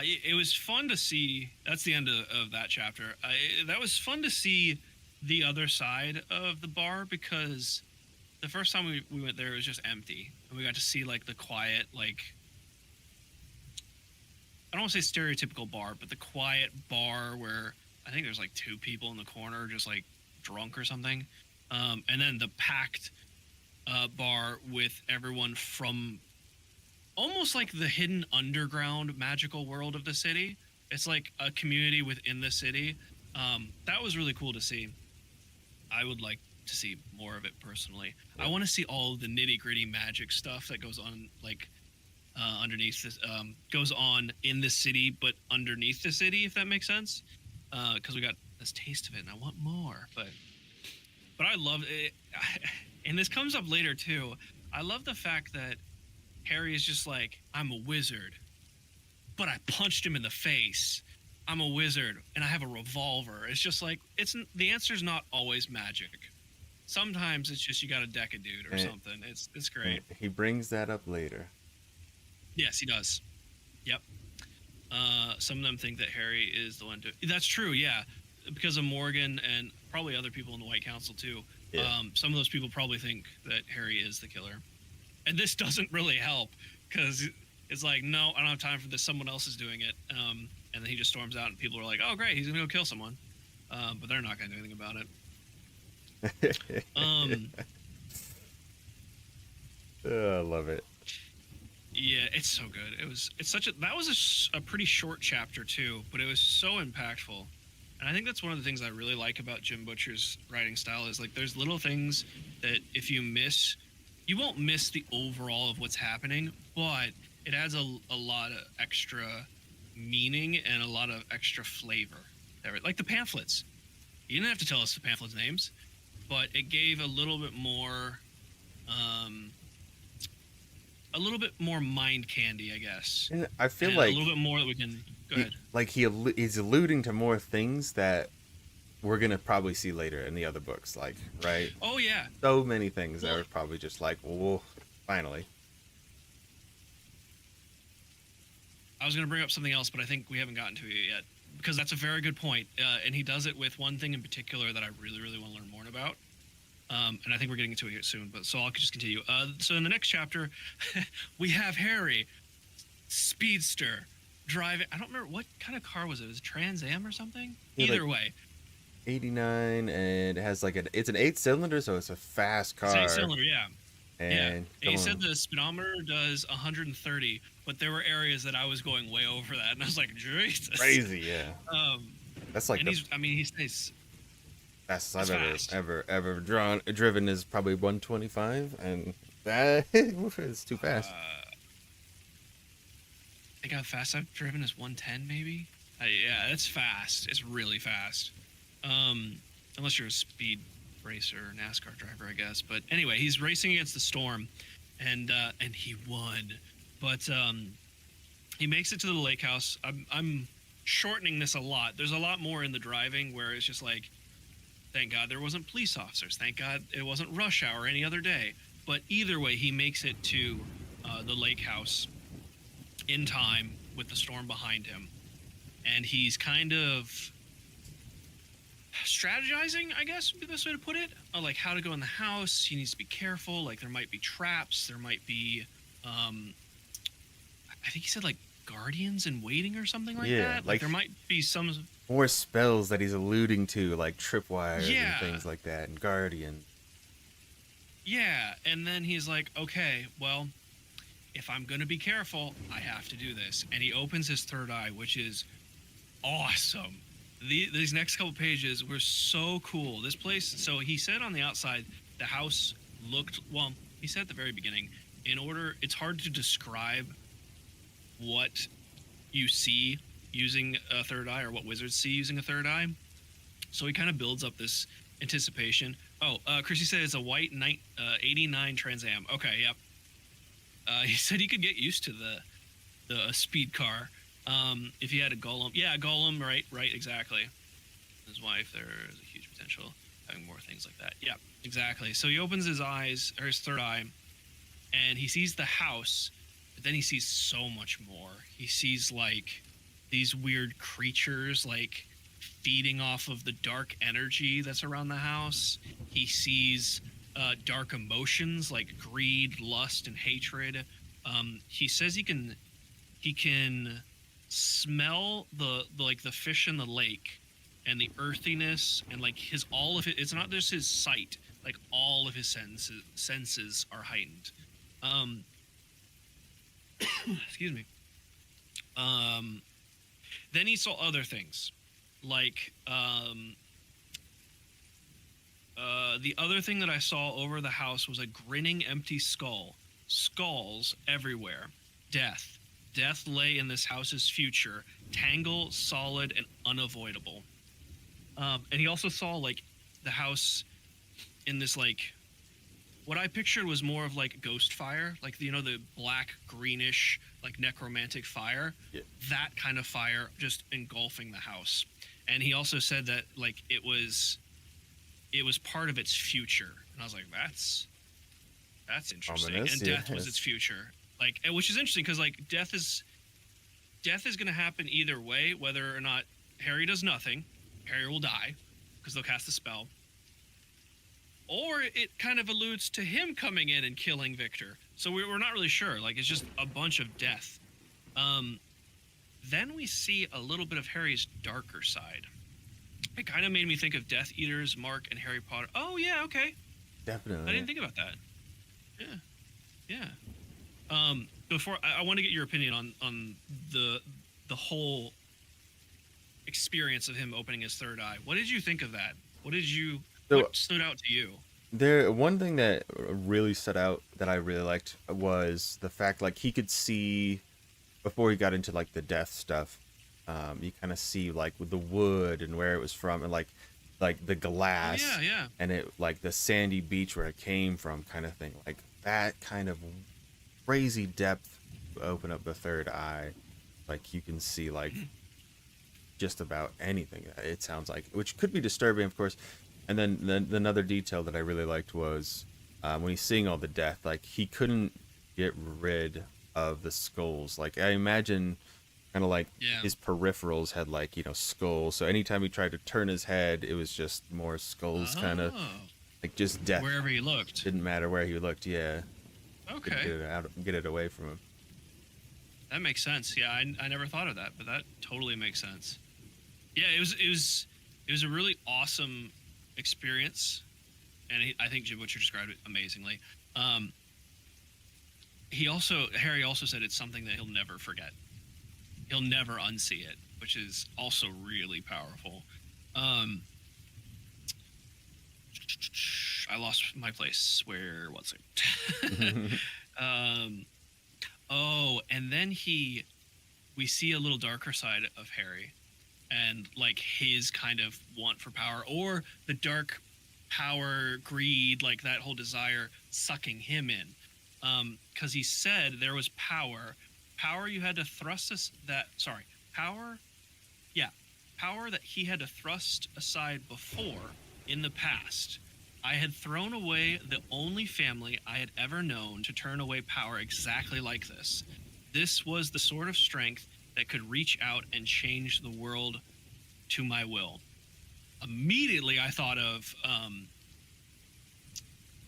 It was fun to see. That's the end of that chapter. That was fun to see the other side of the bar, because the first time we went there, it was just empty, and we got to see like the quiet, like, I don't want to say stereotypical bar, but the quiet bar where I think there's like 2 people in the corner just like drunk or something, and then the packed bar with everyone from almost like the hidden underground magical world of the city. It's like a community within the city. That was really cool to see. I would like to see more of it personally. Yeah. I want to see all of the nitty gritty magic stuff that goes on, like underneath this, goes on in the city, but underneath the city, if that makes sense. Because we got this taste of it, and I want more. But I love it, and this comes up later too. I love the fact that Harry is just like, I'm a wizard, but I punched him in the face. I'm a wizard, and I have a revolver. It's just like, the answer's not always magic. Sometimes it's just you got to deck a dude or And- something. It's great. He brings that up later. Yes, he does. Yep. Some of them think that Harry is the one to. That's true. Yeah, because of Morgan and probably other people in the White Council too. Yeah. Some of those people probably think that Harry is the killer, and this doesn't really help because it's like, no, I don't have time for this. Someone else is doing it. And then he just storms out, and people are like, oh, great, he's gonna go kill someone, but they're not gonna do anything about it. Oh, I love it. Yeah, it's so good. That was a pretty short chapter too, but it was so impactful. And I think that's one of the things I really like about Jim Butcher's writing style is like there's little things that if you miss, you won't miss the overall of what's happening, but it adds a lot of extra meaning and a lot of extra flavor. Like the pamphlets. You didn't have to tell us the pamphlets' names, but it gave a little bit more mind candy, I guess. And I feel And like a little bit more that we can go ahead. he's alluding to more things that we're gonna probably see later in the other books, like, right? Oh yeah. So many things that are probably just like, whoa, finally. I was going to bring up something else, but I think we haven't gotten to it yet because that's a very good point. And he does it with one thing in particular that I really, really want to learn more about. And I think we're getting into it here soon, but so I'll just continue. So in the next chapter, we have Harry, speedster, driving. I don't remember what kind of car was it. Was it Trans Am or something? Yeah, Either like- way, 89, and it has like it's an 8-cylinder, so it's a fast car. it's 8-cylinder, yeah. And And he going- said the speedometer does 130, but there were areas that I was going way over that, and I was like, Jesus. crazy, yeah. That's like And the he stays. fastest I've fast. ever driven is probably 125, and that is too fast. I think how fast I've driven is 110, maybe. Yeah, that's fast. It's really fast. Unless you're a speed racer or NASCAR driver, I guess. But anyway, he's racing against the storm, and he won. But he makes it to the lake house. I'm shortening this a lot. There's a lot more in the driving where it's just like, thank God there wasn't police officers. Thank God it wasn't rush hour any other day. But either way, he makes it to the lake house in time with the storm behind him. And he's kind of strategizing, I guess would be the best way to put it, on like how to go in the house. He needs to be careful. Like there might be traps. There might be, I think he said like guardians in waiting or something like Yeah, that. like- There might be some. More spells that he's alluding to, like tripwires Yeah. and things like that, and guardian. Yeah, and then he's like, okay, well, if I'm going to be careful, I have to do this. And he opens his third eye, which is awesome. These next couple pages were so cool. This place, so he said on the outside, the house looked, well, he said at the very beginning, it's hard to describe what you see using a third eye or what wizards see using a third eye. So he kind of builds up this anticipation. Oh, Chrissy said it's a white 89 Trans Am. Okay, yep. He said he could get used to the speed car if he had a golem. Yeah, a golem, right, exactly. His wife, there's a huge potential having more things like that. Yeah, exactly. So he opens his eyes, or his third eye, and he sees the house, but then he sees so much more. He sees like these weird creatures like feeding off of the dark energy that's around the house. He sees dark emotions like greed, lust, and hatred. He says he can smell the fish in the lake and the earthiness and like all of it. It's not just his sight, like all of his senses are heightened. Excuse me. Then he saw other things, like the other thing that I saw over the house was a grinning empty skull. Skulls everywhere. Death. Death lay in this house's future. Tangle, solid, and unavoidable. And he also saw like the house in this like what I pictured was more of like ghost fire, like the black greenish like necromantic fire. Yeah. That kind of fire just engulfing the house. And he also said that like it was it was part of its future. And I was like, that's interesting. Ominous, And death was yes. its future. Like, which is interesting because like death is going to happen either way, whether or not Harry does nothing. Harry will die because they'll cast the spell. Or it kind of alludes to him coming in and killing Victor. So we're not really sure. Like, it's just a bunch of death. Then we see a little bit of Harry's darker side. It kind of made me think of Death Eaters, Mark, and Harry Potter. Oh, yeah, okay. Definitely. I didn't think about that. Yeah. Before, I want to get your opinion on the whole experience of him opening his third eye. What did you think of that? What stood out to you? One thing that really stood out that I really liked was the fact like he could see before he got into like the death stuff. You kind of see like with the wood and where it was from, and like the glass, Yeah. and it like the sandy beach where it came from, kind of thing. Like that kind of crazy depth open up the third eye. Like you can see like just about anything. It sounds like, which could be disturbing, of course. And then another detail that I really liked was when he's seeing all the death, like he couldn't get rid of the skulls. Like I imagine kind of like his peripherals had like, skulls. So anytime he tried to turn his head, it was just more skulls, kind of like just death. Wherever he looked. Didn't matter where he looked. Yeah. Okay. Get it away from him. That makes sense. Yeah, I never thought of that, but that totally makes sense. Yeah, it was a really awesome experience, and I think Jim Butcher described it amazingly. Harry also said it's something that he'll never forget. He'll never unsee it, which is also really powerful. I lost my place. Where was it? And then we see a little darker side of Harry, and like his kind of want for power, or the dark power, greed, like that whole desire sucking him in. Because he said there was power you had to thrust power that he had to thrust aside before in the past. I had thrown away the only family I had ever known to turn away power exactly like this. This was the sort of strength that could reach out and change the world to my will. Immediately, I thought of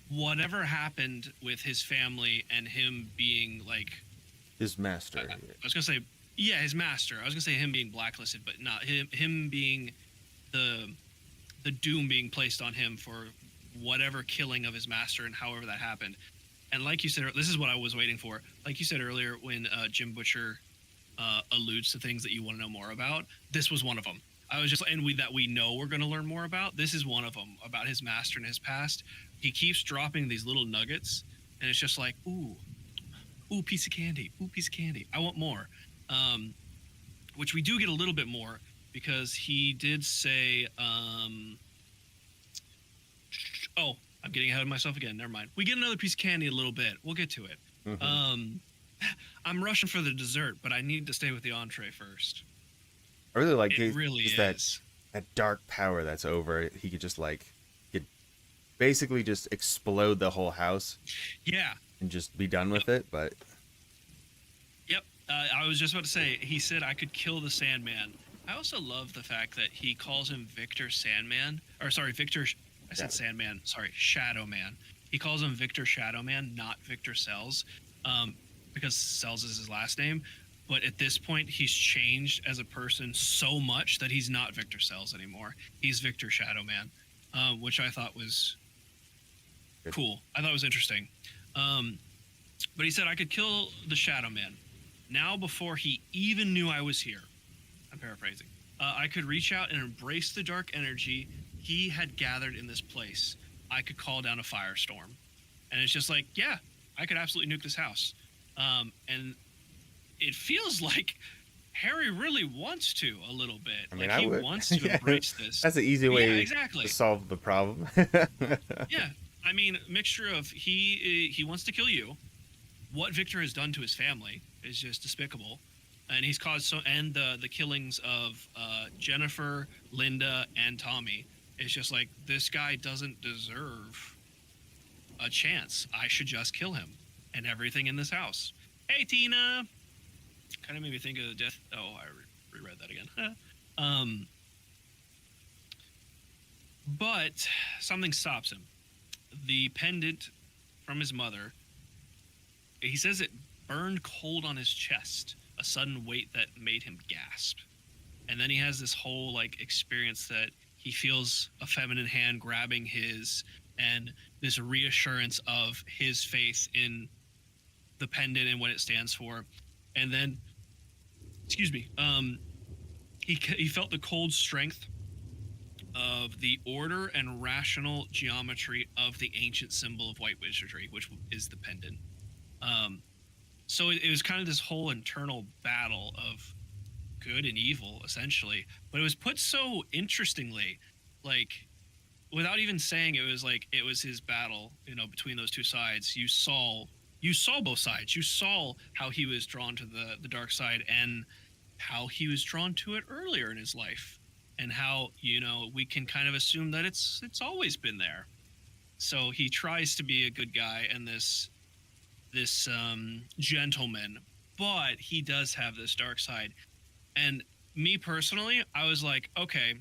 whatever happened with his family and him being like His master. I was gonna say, yeah, his master. I was gonna say him being blacklisted, but not him being the doom being placed on him for whatever killing of his master and however that happened. And like you said, this is what I was waiting for. Like you said earlier, when Jim Butcher alludes to things that you want to know more about, this was one of them. I was just, and we know we're going to learn more about. This is one of them, about his master and his past. He keeps dropping these little nuggets, and it's just like, ooh, piece of candy, I want more. Which we do get a little bit more, because he did say, I'm getting ahead of myself again. Never mind. We get another piece of candy in a little bit. We'll get to it. Mm-hmm. I'm rushing for the dessert, but I need to stay with the entree first. I really like It really is. that dark power that's over it. He could just could basically just explode the whole house. Yeah. And just be done with it. But Yep. I was just about to say, he said I could kill the Sandman. I also love the fact that he calls him Victor Sandman. Or sorry, Victor... I said Sandman. Sorry, Shadow Man. He calls him Victor Shadow Man, not Victor Sells, because Sells is his last name. But at this point, he's changed as a person so much that he's not Victor Sells anymore. He's Victor Shadow Man, which I thought was cool. I thought it was interesting. But he said I could kill the Shadow Man. Now, before he even knew I was here, I'm paraphrasing, I could reach out and embrace the dark energy he had gathered in this place. I could call down a firestorm. And it's just like, yeah, I could absolutely nuke this house. And it feels like Harry really wants to a little bit. I mean, like he wants to embrace this. That's an easy way exactly. to solve the problem. Yeah. I mean, mixture of he wants to kill you. What Victor has done to his family is just despicable. And he's caused the killings of Jennifer, Linda, and Tommy. It's just like, this guy doesn't deserve a chance. I should just kill him and everything in this house. Hey, Tina. Kind of made me think of the death. Oh, I reread that again. But something stops him. The pendant from his mother. He says it burned cold on his chest, a sudden weight that made him gasp. And then he has this whole like experience that he feels a feminine hand grabbing his, and this reassurance of his faith in the pendant and what it stands for. And then, excuse me, he felt the cold strength of the order and rational geometry of the ancient symbol of white wizardry, which is the pendant. So it was kind of this whole internal battle of good and evil, essentially. But it was put so interestingly, like, without even saying it was his battle, between those two sides. You saw both sides. You saw how he was drawn to the dark side and how he was drawn to it earlier in his life, and how we can kind of assume that it's always been there. So he tries to be a good guy and this gentleman, but he does have this dark side. And me personally, I was like, okay,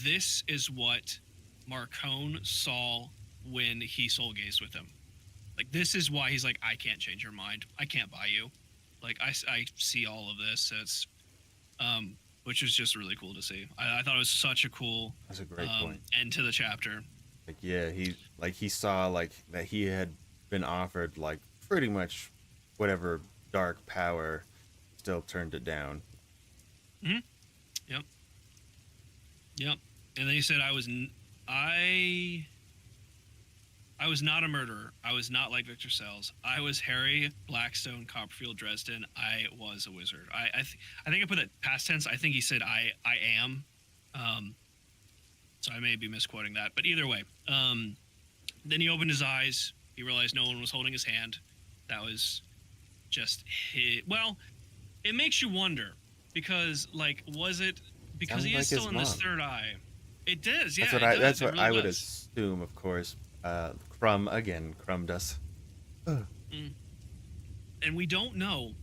this is what Marcone saw when he soul gazed with him. Like, this is why he's like, I can't change your mind. I can't buy you. Like, I see all of this. It's, which was just really cool to see. I thought it was such a cool. That's a great point. End to the chapter. Like, yeah, he saw like that he had been offered like pretty much whatever dark power, still turned it down. Mm-hmm. Yep. And then he said, I was not a murderer. I was not like Victor Sells. I was Harry Blackstone, Copperfield, Dresden. I was a wizard. I think I put that past tense. I think he said I am. So I may be misquoting that. But either way, then he opened his eyes. He realized no one was holding his hand. That was just well, it makes you wonder, because like, was it because Sounds he is like still his in this mom. third eye? It does, yeah. That's what It really I would does. assume, of course. Crumb us. And we don't know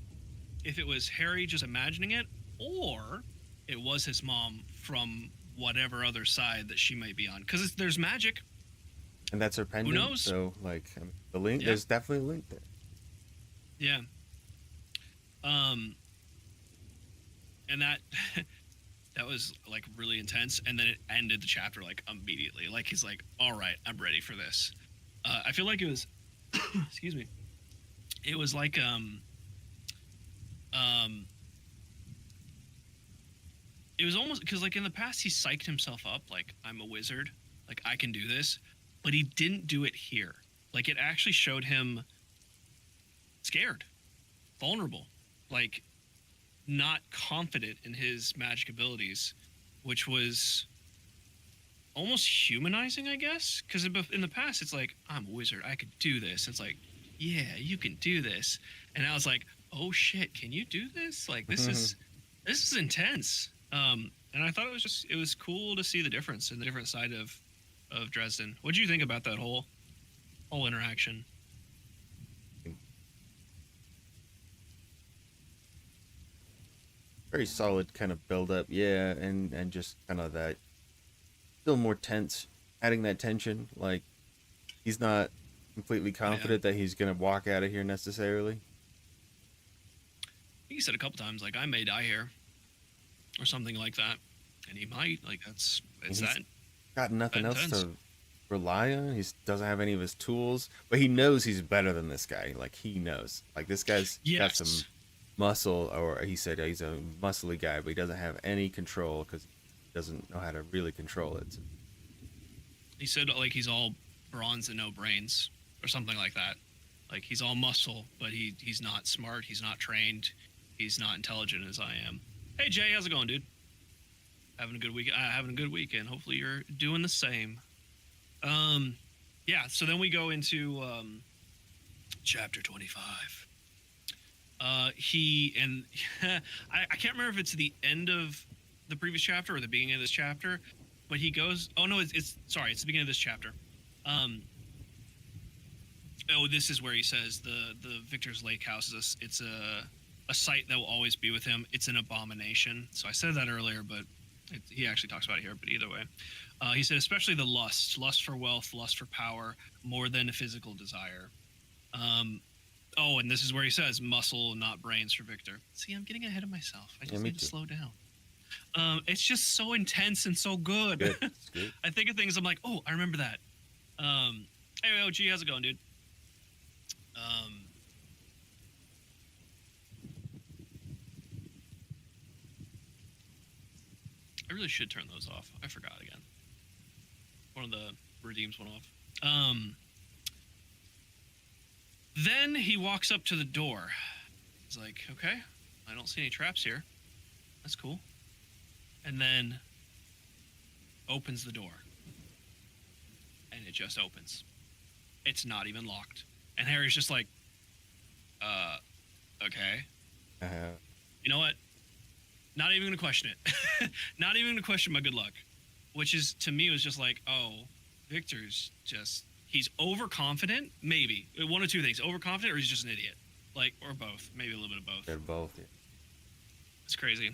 if it was Harry just imagining it, or it was his mom from whatever other side that she might be on. Because there's magic. And that's her pendant. Who knows? So, like, I mean, the link. Yeah. There's definitely a link there. Yeah. And that that was like really intense. And then it ended the chapter like immediately. Like, he's like, all right, I'm ready for this. I feel like it was, excuse me. It was like, it was almost, because like in the past he psyched himself up like, I'm a wizard, like I can do this, but he didn't do it here. Like, it actually showed him scared, vulnerable, like not confident in his magic abilities, which was almost humanizing, I guess. Because in the past it's like, I'm a wizard, I could do this. It's like, yeah, you can do this. And I was like, oh shit, can you do this? Like, this is intense. And I thought it was cool to see the difference in the different side of Dresden. What do you think about that whole interaction? Very solid kind of build up, yeah, and just kind of that still more tense, adding that tension. Like, he's not completely confident that he's gonna walk out of here necessarily. I think he said a couple times, like, I may die here, or something like that, and he might. Like, it's that. Got nothing else intense. to rely on. He doesn't have any of his tools, but he knows he's better than this guy. Like, he knows. Like, this guy's got Yes. some muscle, or he said he's a muscly guy, but he doesn't have any control because he doesn't know how to really control it. He said, like, he's all bronze and no brains, or something like that. Like, he's all muscle, but he's not smart. He's not trained. He's not intelligent as I am. Hey, Jay, how's it going, dude? Having a good week. Having a good weekend. Hopefully you're doing the same. Yeah. So then we go into chapter 25. I can't remember if it's the end of the previous chapter or the beginning of this chapter, but he goes. Oh no, it's sorry. It's the beginning of this chapter. Um, this is where he says the Victor's Lake House is it's a sight that will always be with him. It's an abomination. So I said that earlier, but he actually talks about it here. But either way, he said especially the lust for wealth, lust for power, more than a physical desire. Oh, and this is where he says muscle, not brains for Victor. See, I'm getting ahead of myself. I just need to slow down. It's just so intense and so good. It's good. I think of things. I'm like, oh, I remember that. Hey, OG, how's it going, dude? I really should turn those off. I forgot again. One of the redeems went off. Then he walks up to the door. He's like, okay, I don't see any traps here. That's cool. And then opens the door. And it just opens. It's not even locked. And Harry's just like, okay. You know what? Not even gonna question it. Not even gonna question my good luck. Which is, to me, was just like, oh, Victor's just, he's overconfident, maybe. One or two things. Overconfident or he's just an idiot. Like, or both. Maybe a little bit of both. They're both. Yeah. It's crazy.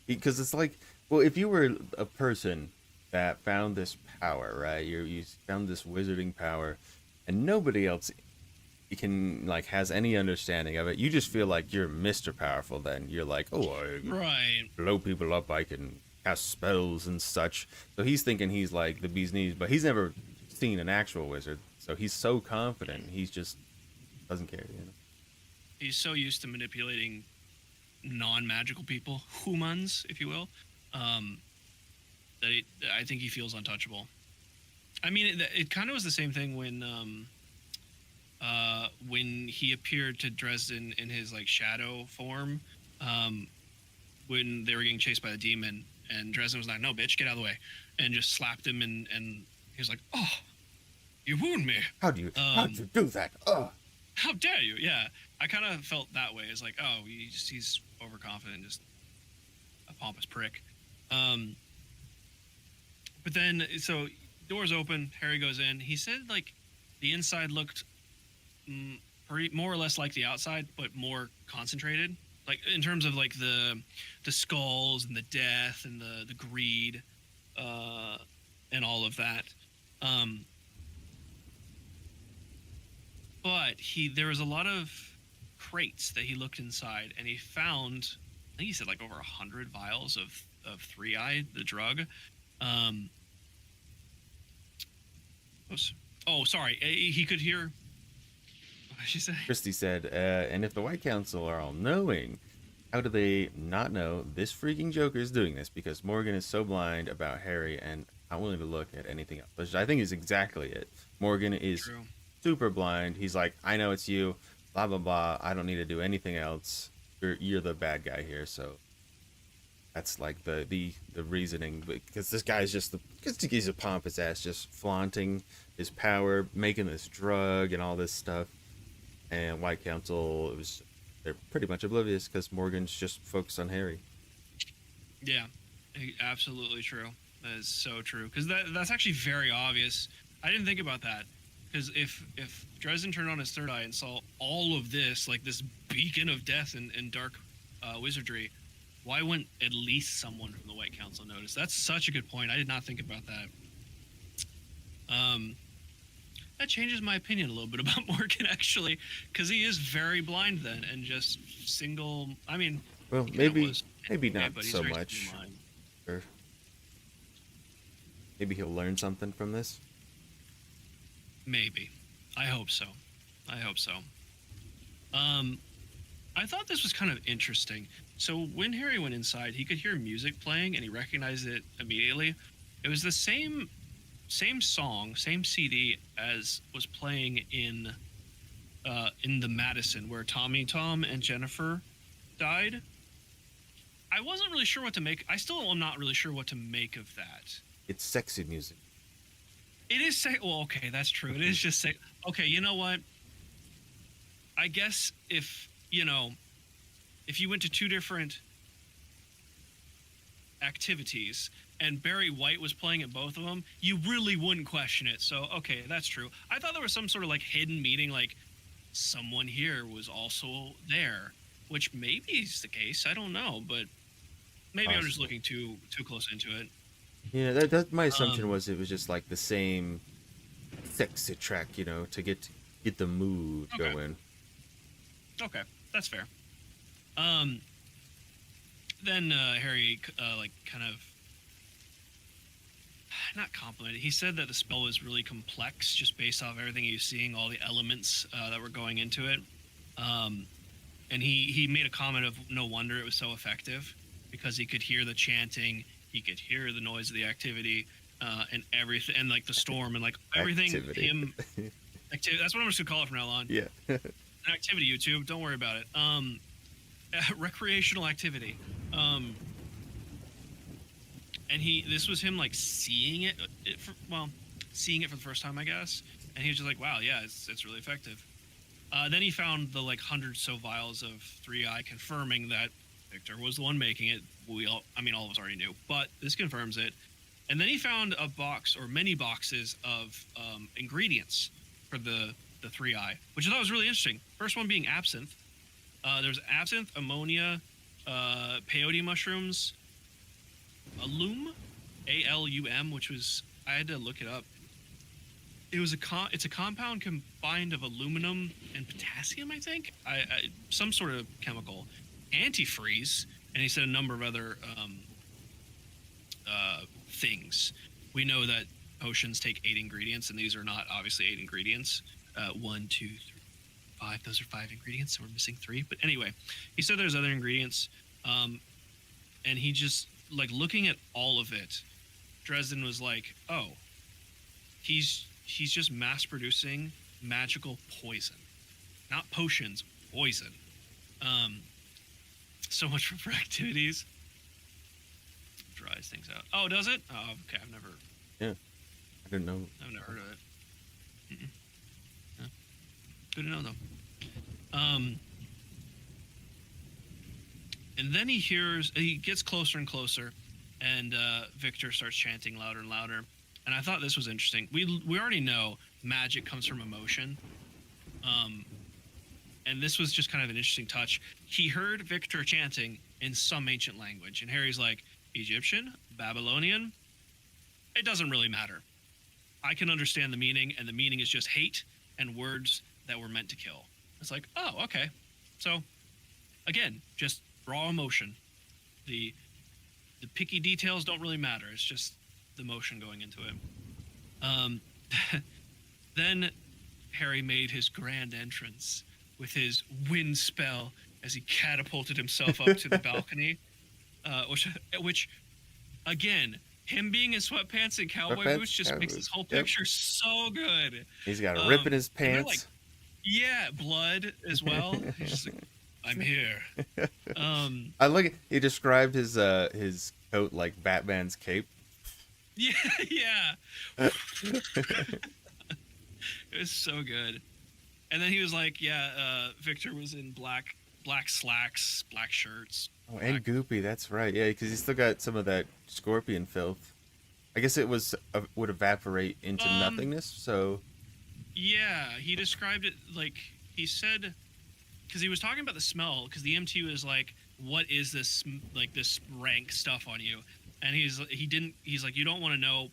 Because it's like, well, if you were a person that found this power, right? You found this wizarding power, and nobody else can like has any understanding of it. You just feel like you're Mr. Powerful. Then you're like, oh, I Right. blow people up. I can cast spells and such. So he's thinking he's like the bee's knees, but he's never seen an actual wizard. So he's so confident. He's just doesn't care. You know? He's so used to manipulating non-magical people, humans, if you will, that I think he feels untouchable. I mean, it kind of was the same thing when he appeared to Dresden in his like shadow form, when they were getting chased by the demon, and Dresden was like, "No, bitch, get out of the way," and just slapped him, and he was like, "Oh, you wound me. How'd you do that? Oh, How dare you?" Yeah, I kind of felt that way. It's like, oh, he's overconfident, just a pompous prick. But then, so doors open, Harry goes in. He said like the inside looked more or less like the outside, but more concentrated. Like in terms of like the skulls and the death and the greed, and all of that. But there was a lot of crates that he looked inside, and he found, I think he said like over 100 vials of 3-Eye, the drug. Oh, sorry. He could hear. What did she say? Christy said, and if the White Council are all knowing, how do they not know this freaking Joker is doing this? Because Morgan is so blind about Harry and not willing to look at anything else. Which I think is exactly it. Morgan is True. super blind. He's like, I know it's you, blah, blah, blah. I don't need to do anything else. You're the bad guy here. So that's like the reasoning. Because this guy's because he's a pompous ass, just flaunting his power, making this drug and all this stuff. And White Council, they're pretty much oblivious because Morgan's just focused on Harry. Yeah, absolutely true. That is so true. Because that's actually very obvious. I didn't think about that. Because if Dresden turned on his third eye and saw all of this, like this beacon of death and dark wizardry, why wouldn't at least someone from the White Council notice? That's such a good point. I did not think about that. That changes my opinion a little bit about Morgan, actually, because he is very blind then, and just single. I mean, Well, he maybe was, not but he's so very much. blind. Or maybe he'll learn something from this. Maybe. I hope so. I thought this was kind of interesting. So when Harry went inside, he could hear music playing, and he recognized it immediately. It was the same song, same CD as was playing in the Madison, where Tommy, Tom, and Jennifer died. I wasn't really sure what to make. I still am not really sure what to make of that. It's sexy music. It is well, okay, that's true. It is just okay, you know what? I guess if you went to two different activities and Barry White was playing at both of them, you really wouldn't question it. So, okay, that's true. I thought there was some sort of like hidden meeting, like someone here was also there, which maybe is the case. I don't know, but maybe I'm just Possible. looking too close into it. Yeah, that my assumption Um, was it was just like the same sexy track, to get the mood okay, going. okay, that's fair. Um, then Harry like kind of not complimented. He said that the spell was really complex, just based off everything he was seeing, all the elements that were going into it. Um, and he made a comment of no wonder it was so effective because he could hear the chanting, he could hear the noise of the activity, and everything, and like the storm and like everything. Activity. Him activity. That's what I'm just gonna call it from now on. Yeah. An activity, YouTube. Don't worry about it. Recreational activity. And this was him like seeing seeing it for the first time, I guess. And he was just like, wow, yeah, it's really effective. Then he found the like 100 so vials of 3i, confirming that Victor was the one making it. All of us already knew, but this confirms it. And then he found a box or many boxes of ingredients for the 3i, which I thought was really interesting. First one being absinthe. There's absinthe, ammonia, peyote mushrooms, alum, alum, which was, I had to look it up. It was it's a compound combined of aluminum and potassium, I think. Some sort of chemical. Antifreeze, and he said a number of other things. We know that potions take 8 ingredients, and these are not obviously 8 ingredients. 1, 2, 3, 5. Those are 5 ingredients, so we're missing 3. But anyway, he said there's other ingredients, and he just like looking at all of it. Dresden was like, "Oh, he's just mass producing magical poison, not potions, poison." So much for activities. Dries things out. Oh, does it? Oh, okay. Yeah. I didn't know. I've never heard of it. Mm-mm. Yeah. Good to know though. And then he gets closer and closer, and Victor starts chanting louder and louder. And I thought this was interesting. We already know magic comes from emotion. And this was just kind of an interesting touch. He heard Victor chanting in some ancient language, and Harry's like, Egyptian, Babylonian, it doesn't really matter. I can understand the meaning, and the meaning is just hate and words that were meant to kill. It's like, oh, okay. So, again, just raw emotion. The picky details don't really matter. It's just the emotion going into it. Then Harry made his grand entrance with his wind spell as he catapulted himself up to the balcony, which, again, him being in sweatpants and cowboy boots just makes this whole picture so good. He's got a rip in his pants. Like, yeah, blood as well. He's just like, I'm here. I like. He described his coat like Batman's cape. Yeah, yeah. It was so good. And then he was like, yeah, Victor was in black slacks, black shirts. Oh, and goopy. That's right. Yeah, because he's still got some of that scorpion filth. I guess it would evaporate into nothingness. So. Yeah, he described it like he said, because he was talking about the smell. Because the MT was like, "What is this? Like this rank stuff on you?" And he's like, "You don't want to know."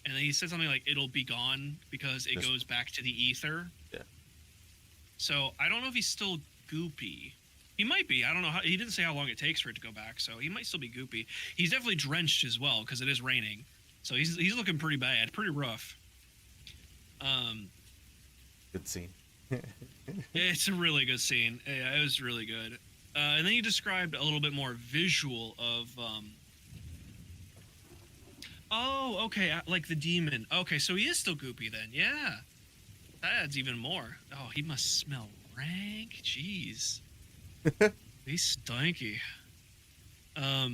And then he said something like, "It'll be gone because it goes back to the ether." Yeah. So I don't know if he's still goopy. He might be. I don't know. He didn't say how long it takes for it to go back, so he might still be goopy. He's definitely drenched as well because it is raining. So he's looking pretty bad, pretty rough. Good scene. It's a really good scene. Yeah, it was really good. And then he described a little bit more visual of. Oh, okay, like the demon. Okay, so he is still goopy then. Yeah, that adds even more. Oh, he must smell rank. Jeez, he's stinky. I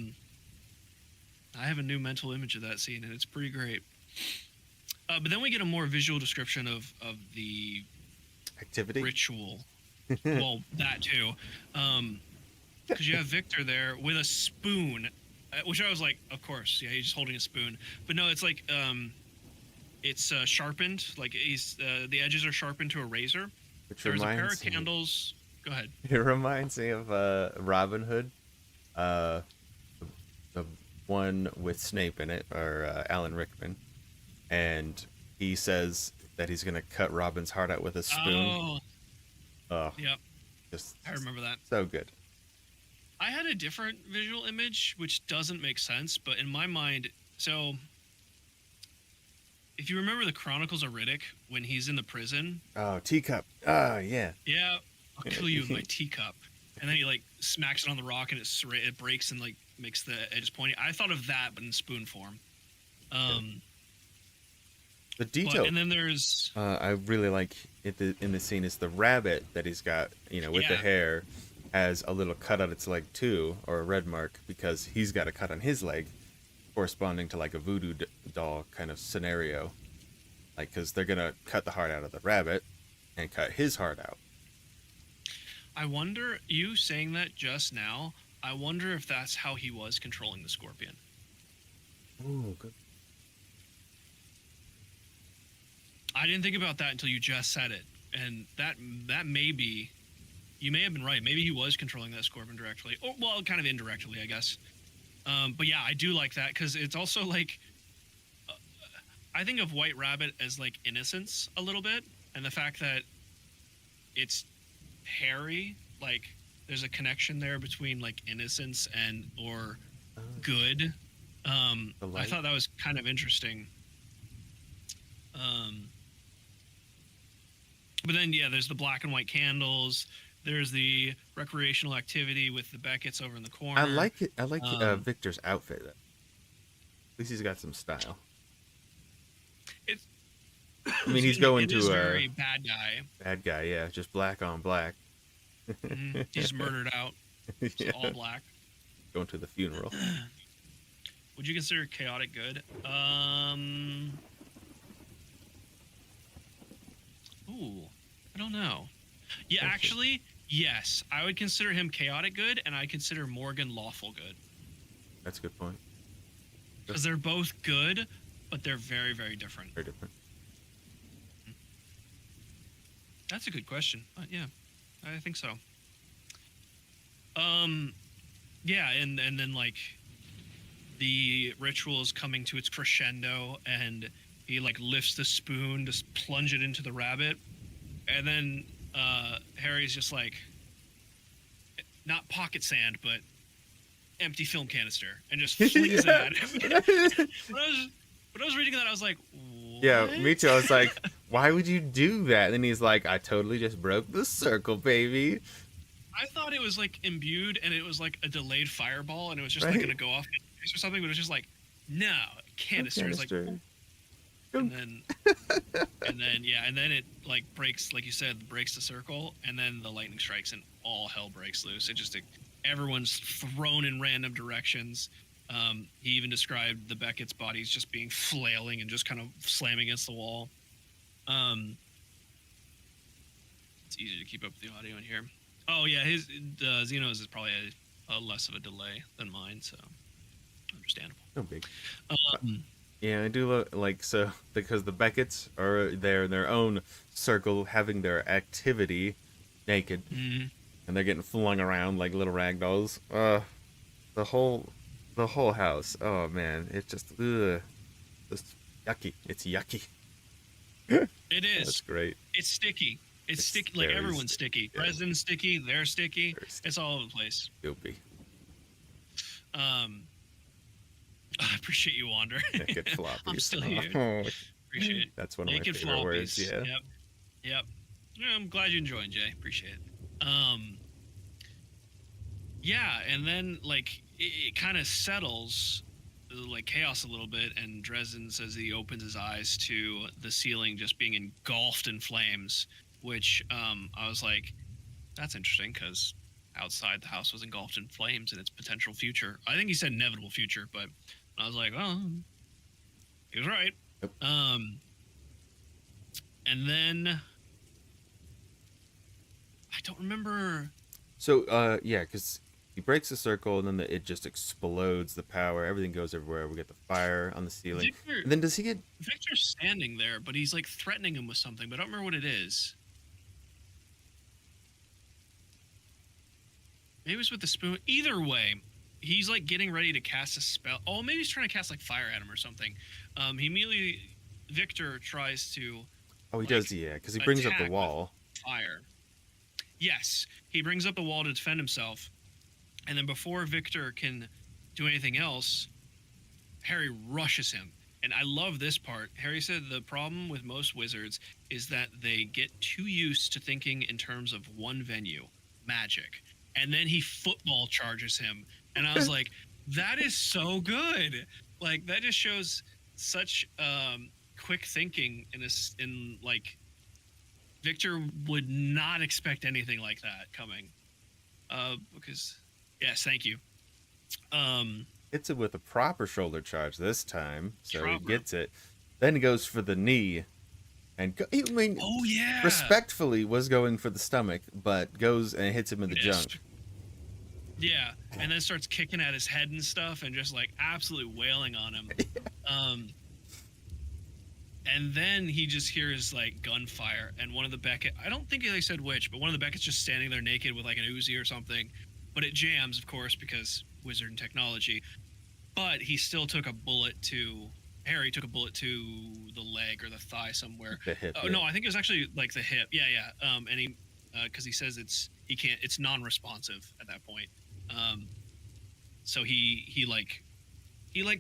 have a new mental image of that scene, and it's pretty great. But then we get a more visual description of the Activity. ritual. Well, that too. Because you have Victor there with a spoon which I was like, of course, yeah, he's just holding a spoon. But no, it's like it's sharpened, like he's the edges are sharpened to a razor. Which There's a pair of reminds me, candles. Go ahead. it reminds me of Robin Hood, uh, the one with Snape in it, or Alan Rickman, and he says that he's gonna cut Robin's heart out with a spoon. Oh, Oh, yep, just I remember that. so good. I had a different visual image, which doesn't make sense, but in my mind, so if you remember the Chronicles of Riddick when he's in the prison, Oh, teacup. Oh, yeah. yeah, I'll kill you with my teacup, and then he like smacks it on the rock and it breaks and like makes the edges pointy. I thought of that, but in spoon form. The detail. And then there's I really like it in the scene is the rabbit that he's got, with the Yeah. hair, has a little cut on its leg too, or a red mark, because he's got a cut on his leg, corresponding to like a voodoo doll kind of scenario. Like, because they're gonna cut the heart out of the rabbit and cut his heart out. I wonder, you saying that just now, I wonder if that's how he was controlling the scorpion. Oh, good. I didn't think about that until you just said it. And that may be, you may have been right. Maybe he was controlling that scorpion directly. Or, well, kind of indirectly, I guess. But yeah, I do like that because it's also like, I think of White Rabbit as like innocence a little bit. And the fact that it's hairy, like there's a connection there between like innocence and or good. The I light. thought that was kind of interesting. But then yeah, there's the black and white candles. There's the recreational activity with the Beckett's over in the corner. I like it. I like Victor's outfit. At least he's got some style. It's, I mean, he's going it is to very a bad guy. bad guy. Yeah, just black on black. He's murdered out. It's Yeah. all black. Going to the funeral. Would you consider chaotic good? Ooh, I don't know. Yeah, Okay. actually, yes. I would consider him chaotic good, and I consider Morgan lawful good. That's a good point. Because they're both good, but they're very, very different. Very different. That's a good question. But yeah, I think so. Yeah, and then like the ritual is coming to its crescendo, and he like lifts the spoon to plunge it into the rabbit, and then Harry's just like, not pocket sand, but empty film canister, and just flings it at him. When I was reading that, I was like, what? Yeah, me too. I was like, why would you do that? And then he's like, I totally just broke the circle, baby. I thought it was like imbued, and it was like a delayed fireball, and it was just Right. like gonna go off or something, but it was just like, no, canister. It's like, Canister. and then yeah, and then it like breaks, like you said, breaks the circle, and then the lightning strikes, and all hell breaks loose. It just everyone's thrown in random directions. He even described the Beckett's bodies just being flailing and just kind of slamming against the wall. It's easy to keep up with the audio in here. Oh yeah, his Xeno's is probably a less of a delay than mine, so understandable. No big. Um, Yeah, I do like so because the Beckett's are there in their own circle having their activity naked, mhm. and they're getting flung around like little rag dolls. The whole house. Oh man, it's just yucky. It's yucky. It That's is. great. It's sticky. It's It's sticky. Like very everyone's sticky. yeah. Dresden's sticky. They're sticky. Very sticky. It's all over the place. Goopy. I appreciate you, Wander. Naked floppies. I'm still here. Oh, Appreciate it. that's one of Naked my favorite floppies. words. Yeah. Yep. Yep. Yeah, I'm glad you're enjoying, Jay. Appreciate it. Yeah, and then like it kind of settles like chaos a little bit, and Dresden says he opens his eyes to the ceiling just being engulfed in flames, which I was like, that's interesting because outside the house was engulfed in flames in its potential future. I think he said inevitable future, but I was like, oh, he was right. Yep. And then I don't remember. So yeah, because he breaks the circle, and then it just explodes the power. Everything goes everywhere. We get the fire on the ceiling. Victor, And then does he get? Victor's standing there, but he's like threatening him with something, but I don't remember what it is. Maybe it's with the spoon. Either way, he's like getting ready to cast a spell. Oh, maybe he's trying to cast like fire at him or something. He immediately, Victor tries to. Oh, he like, does. Yeah, because he brings up attack the with wall. Fire. Yes, he brings up the wall to defend himself, and then before Victor can do anything else, Harry rushes him. And I love this part. Harry said the problem with most wizards is that they get too used to thinking in terms of one venue, magic. And then he football charges him. And I was like, that is so good. Like, that just shows such quick thinking in like, Victor would not expect anything like that coming. Because, yes, thank you. Hits it with a proper shoulder charge this time, so he Proper. gets it. Then he goes for the knee, and I mean, Oh, yeah. respectfully was going for the stomach, but goes and hits him in the Missed. junk. Yeah, and then starts kicking at his head and stuff, and just like absolutely wailing on him. And then he just hears like gunfire, and one of the Beckett, I don't think they said which, but one of the Beckett's just standing there naked with like an Uzi or something. But it jams, of course, because wizard and technology. But he still took a bullet to Harry took a bullet to the leg or the thigh somewhere. The hip. Oh no, I think it was actually like the hip. Yeah. And he because he says it's non-responsive at that point. So he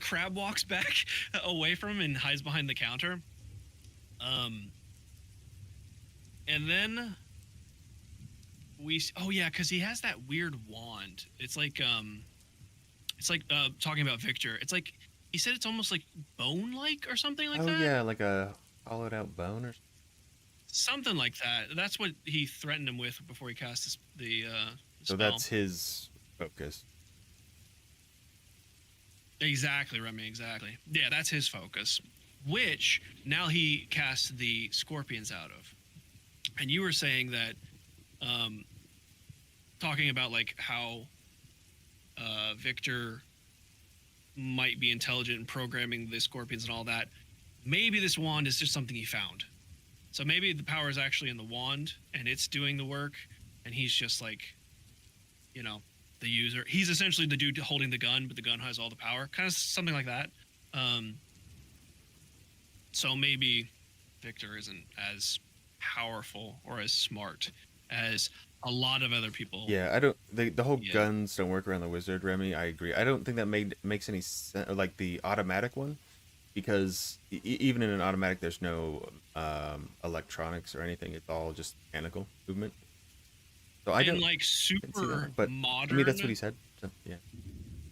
crab walks back away from him and hides behind the counter. And then because he has that weird wand. It's like talking about Victor. It's like he said it's almost like bone-like or something like that. Oh yeah, like a hollowed out bone or something like that. That's what he threatened him with before he cast the so spell. that's his focus. Exactly, Remy, exactly. Yeah, that's his focus, which now he casts the scorpions out of. And you were saying that, talking about like how Victor might be intelligent in programming the scorpions and all that. Maybe this wand is just something he found. So maybe the power is actually in the wand and it's doing the work, and he's just like, the user. He's essentially the dude holding the gun, but the gun has all the power. Kind of something like that. So maybe Victor isn't as powerful or as smart as a lot of other people. Yeah, I don't. The whole guns don't work around the wizard, Remy. I agree. I don't think that makes any sense. Like the automatic one, because even in an automatic, there's no electronics or anything. It's all just mechanical movement. So I don't like super but modern. I mean, that's what he said. So, yeah.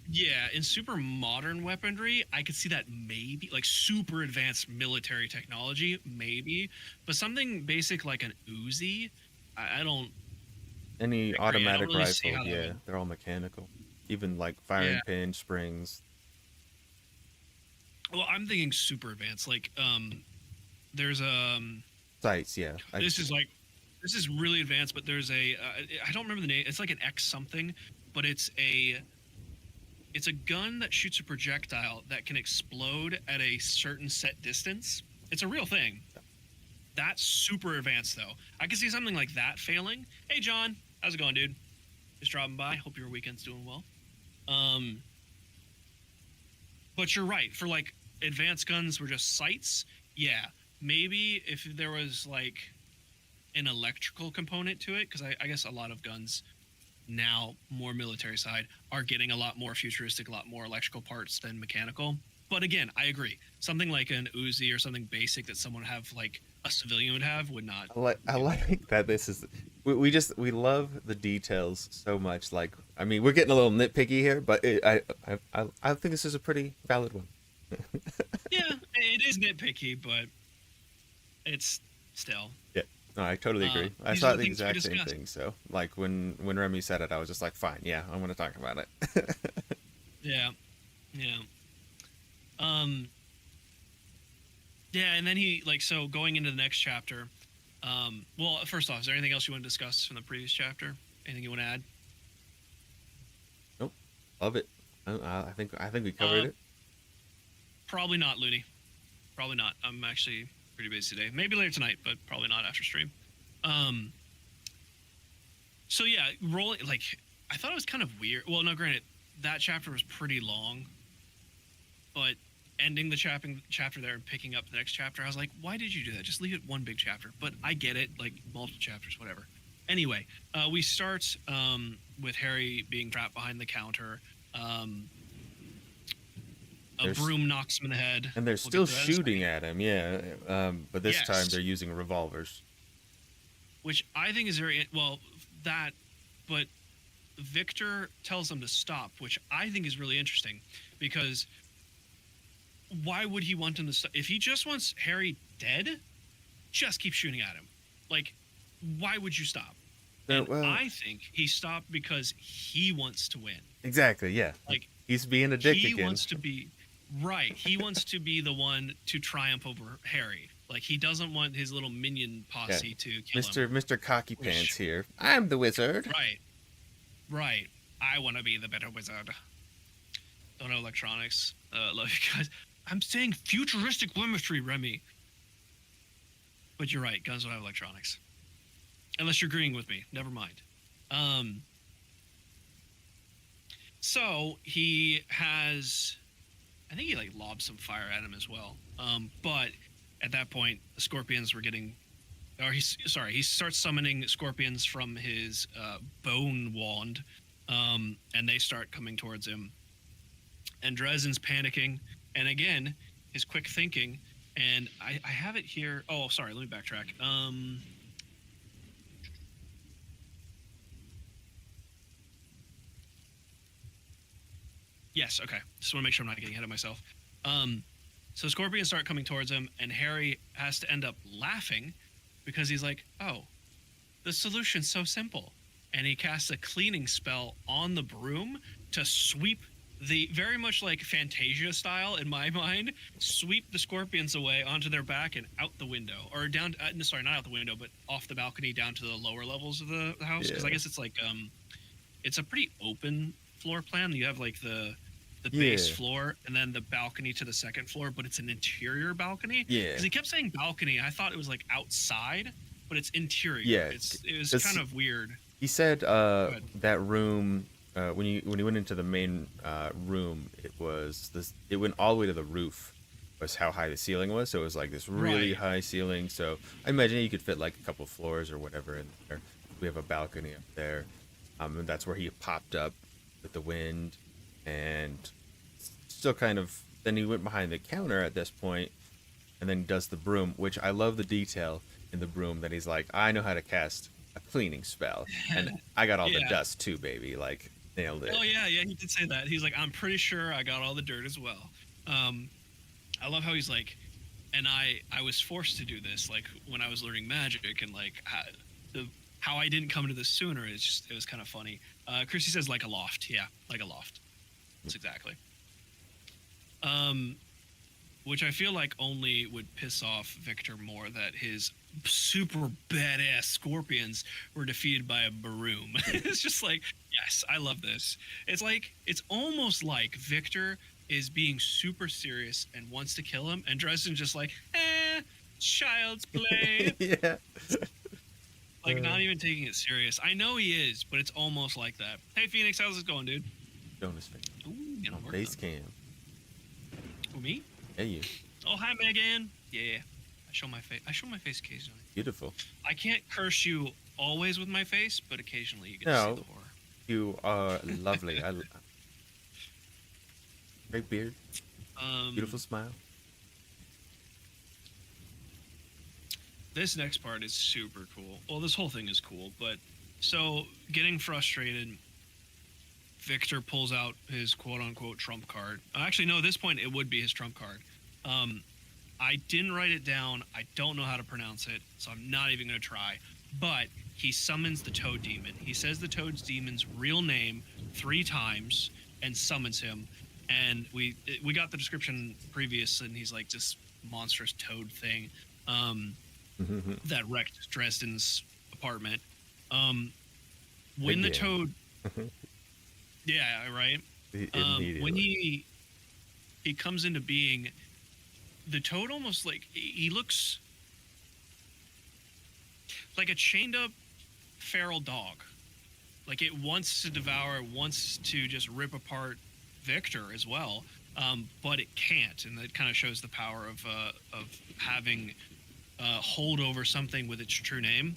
Yeah, in super modern weaponry, I could see that maybe like super advanced military technology, maybe, but something basic like an Uzi, I don't. Any agree. automatic really rifle, yeah, they're all mechanical. Even like firing pin, springs. Well, I'm thinking super advanced. Like, there's sights, yeah. This is really advanced, but there's I don't remember the name. It's like an X something, but it's a gun that shoots a projectile that can explode at a certain set distance. It's a real thing. That's super advanced, though. I can see something like that failing. Hey, John. How's it going, dude? Just dropping by. Hope your weekend's doing well. But you're right. For, like, advanced guns were just sights, yeah. Maybe if there was, like, an electrical component to it, because I guess a lot of guns now, more military side, are getting a lot more futuristic, a lot more electrical parts than mechanical. But again, I agree. Something like an Uzi or something basic that someone would have, like a civilian would have, would not. I like that this is... We love the details so much. Like, I mean, we're getting a little nitpicky here, but I think this is a pretty valid one. Yeah, it is nitpicky, but it's still... Yeah. No, I totally agree. I thought the exact same thing. So, like, when Remy said it, I was just like, fine, yeah, I want to talk about it. Yeah. Yeah, and then he, like, so going into the next chapter, well, first off, is there anything else you want to discuss from the previous chapter? Anything you want to add? Love it. I think we covered Uh, it. Probably not, Looney. Probably not. I'm actually pretty busy today. Maybe later tonight, but probably not after stream. Um, so yeah, rolling like I thought it was kind of weird. Well, no, granted, that chapter was pretty long, but ending the chapter there and picking up the next chapter, I was like, why did you do that? Just leave it one big chapter. But I get it, like multiple chapters, whatever. Anyway, we start with Harry being trapped behind the counter. A There's- broom knocks him in the head. And they're We'll still get to that in a shooting second. at him, yeah. But this time Yes. they're using revolvers. Which I think is very well that, but Victor tells them to stop, which I think is really interesting because why would he want him to stop? If he just wants Harry dead, just keep shooting at him. Like, why would you stop? No, And well- I think he stopped because he wants to win. Exactly, yeah. Like, He's being a dick he again. wants to be right. He wants to be the one to triumph over Harry. Like, he doesn't want his little minion posse to kill him. Mr. Cocky Which- Pants here. I'm the wizard. Right. I want to be the better wizard. Don't know electronics. Love you guys. I'm saying futuristic chemistry, Remy. But you're right. Guns don't have electronics. Unless you're agreeing with me. Never mind. So he has, I think he like lobs some fire at him as well. But at that point, the scorpions were getting, he starts summoning scorpions from his bone wand, and they start coming towards him. And Dresden's panicking, and again, his quick thinking. And I have it here. Oh, sorry, let me backtrack. Yes, okay. Just want to make sure I'm not getting ahead of myself. So scorpions start coming towards him, and Harry has to end up laughing because he's like, oh, the solution's so simple. And he casts a cleaning spell on the broom to sweep the, very much like Fantasia style in my mind, sweep the scorpions away onto their back and out the window. Or down, sorry, not out the window, but off the balcony down to the lower levels of the house. Because I Yeah. guess it's like, it's a pretty open floor plan. You have like the base Yeah. floor and then the balcony to the second floor, but it's an interior balcony. Yeah. Because he kept saying balcony. I thought it was like outside, but it's interior. Yeah, it was it's- kind of weird. He said ahead. that room when he went into the main room, it went all the way to the roof. Was how high the ceiling was. So it was like this really Right. high ceiling. So I imagine you could fit like a couple floors or whatever in there. We have a balcony up there, and that's where he popped up with the wind, and still kind of. Then he went behind the counter at this point, and then does the broom, which I love the detail in the broom that he's like, I know how to cast a cleaning spell, and I got all the Yeah. dust too, baby. Like nailed it. Oh yeah, he did say that. He's like, I'm pretty sure I got all the dirt as well. I love how he's like, and I was forced to do this, like when I was learning magic, and like how I didn't come to this sooner. It was kind of funny. Chrissy says like a loft. Yeah, like a loft. That's exactly. Which I feel like only would piss off Victor more that his super badass scorpions were defeated by a broom. It's just like, yes, I love this. It's almost like Victor is being super serious and wants to kill him, and Dresden's just like, child's play. Yeah. Like, not even taking it serious. I know he is, but it's almost like that. Hey, Phoenix, how's it going, dude? Jonas fan. Ooh, you know, work Base done. cam. Who, me? Yeah, you. Oh, hi, Megan. Yeah. I show my face. I show my face occasionally. Beautiful. I can't curse you always with my face, but occasionally you get to No. see the horror. You are lovely. Great beard. Beautiful smile. This next part is super cool. Well, this whole thing is cool, but so getting frustrated, Victor pulls out his quote-unquote trump card. Actually, no, at this point, it would be his trump card. I didn't write it down. I don't know how to pronounce it, so I'm not even going to try. But he summons the Toad Demon. He says the Toad Demon's real name 3 times and summons him. And we got the description previous, and he's like this monstrous toad thing that wrecked Dresden's apartment. When Big the game. toad... Yeah, right? When Immediately. he comes into being, the toad almost like he looks like a chained up feral dog. Like it wants to devour, wants to just rip apart Victor as well, but it can't, and that kind of shows the power of having hold over something with its true name,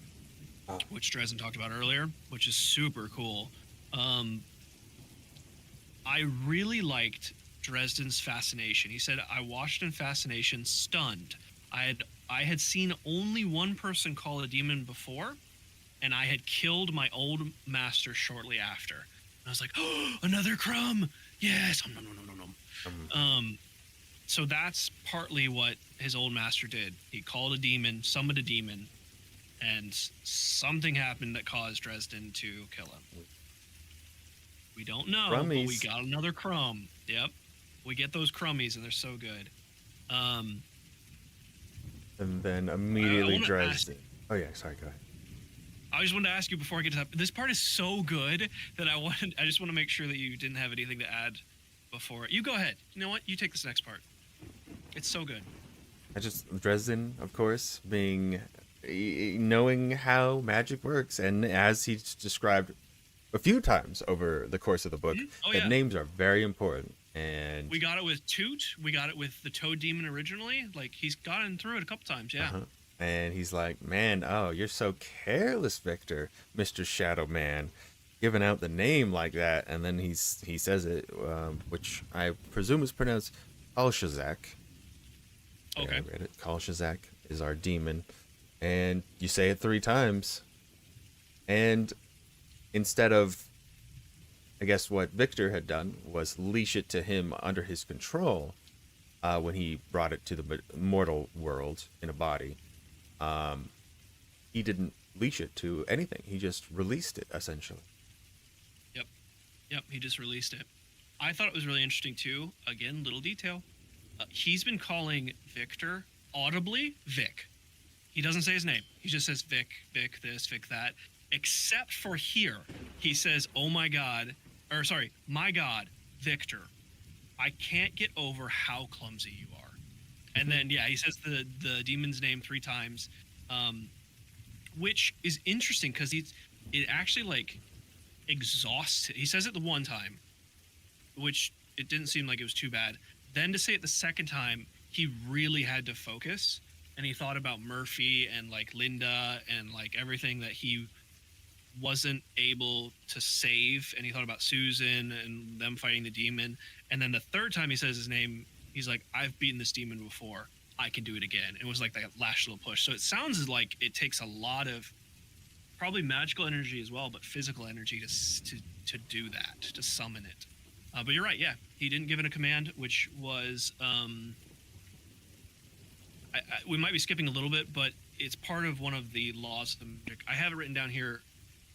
Oh. which Dresden talked about earlier, which is super cool. I really liked Dresden's fascination. He said, "I watched in fascination, stunned. I had seen only one person call a demon before, and I had killed my old master shortly after." And I was like, "Oh, another crumb! Yes!" Nom, nom, nom, nom, nom. So that's partly what his old master did. He called a demon, summoned a demon, and something happened that caused Dresden to kill him. We don't know, but we Crummies. got another crumb. Yep. We get those crummies, and they're so good. And then immediately wanna Dresden. Oh yeah, sorry, go ahead. I just wanted to ask you before I get to that. This part is so good that I just want to make sure that you didn't have anything to add before. You go ahead. You know what? You take this next part. It's so good. Dresden, of course, being knowing how magic works, and as he's described a few times over the course of the book, Oh, that yeah. names are very important. And We got it with Toot. We got it with the Toad Demon originally. Like, he's gotten through it a couple times, yeah. and he's like, "Man, oh, you're so careless, Victor, Mr. Shadow Man, giving out the name like that." And then he says it, which I presume is pronounced Kalshazak. Okay. I read it. Kalshazak is our demon, and you say it 3 times, and instead of, I guess what Victor had done was leash it to him under his control when he brought it to the mortal world in a body. He didn't leash it to anything. He just released it, essentially. Yep, he just released it. I thought it was really interesting, too. Again, little detail. He's been calling Victor audibly Vic. He doesn't say his name. He just says Vic, Vic this, Vic that. Except for here. He says, "Oh my God," or sorry, "My God, Victor. I can't get over how clumsy you are." And then, yeah, he says the demon's name 3 times, which is interesting because it actually, like, exhausts it. He says it the 1 time, which it didn't seem like it was too bad. Then to say it the 2nd time, he really had to focus, and he thought about Murphy and, like, Linda and, like, everything that he wasn't able to save, and he thought about Susan and them fighting the demon. And then the 3rd time he says his name, he's like, "I've beaten this demon before. I can do it again." It was like that last little push. So it sounds like it takes a lot of probably magical energy as well, but physical energy to do that, to summon it. But you're right, yeah. He didn't give it a command, which was we might be skipping a little bit, but it's part of one of the laws of the magic. I have it written down here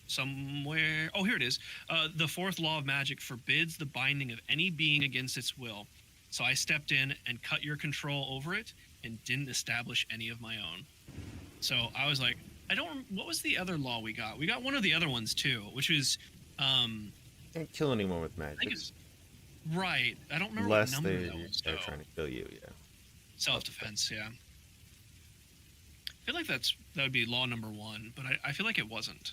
somewhere. Oh, here it is. The 4th law of magic forbids the binding of any being against its will. So I stepped in and cut your control over it and didn't establish any of my own. So I was like, what was the other law we got? We got one of the other ones too, which was, Can't kill anyone with I magic. think it's, right. I don't remember Unless what number they that was. are though. trying to kill you, yeah. Self-defense, yeah. I feel like that would be law number 1, but I feel like it wasn't.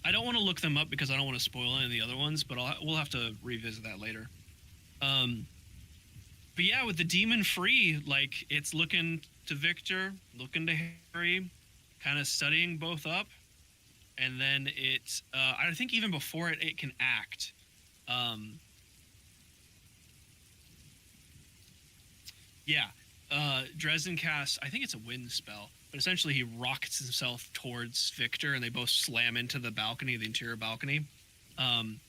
I don't want to look them up because I don't want to spoil any of the other ones, but we'll have to revisit that later. But yeah, with the demon free, like, it's looking to Victor, looking to Harry, kind of studying both up, and then it, I think even before it can act. Dresden casts, I think it's a wind spell, but essentially he rockets himself towards Victor, and they both slam into the balcony, the interior balcony, and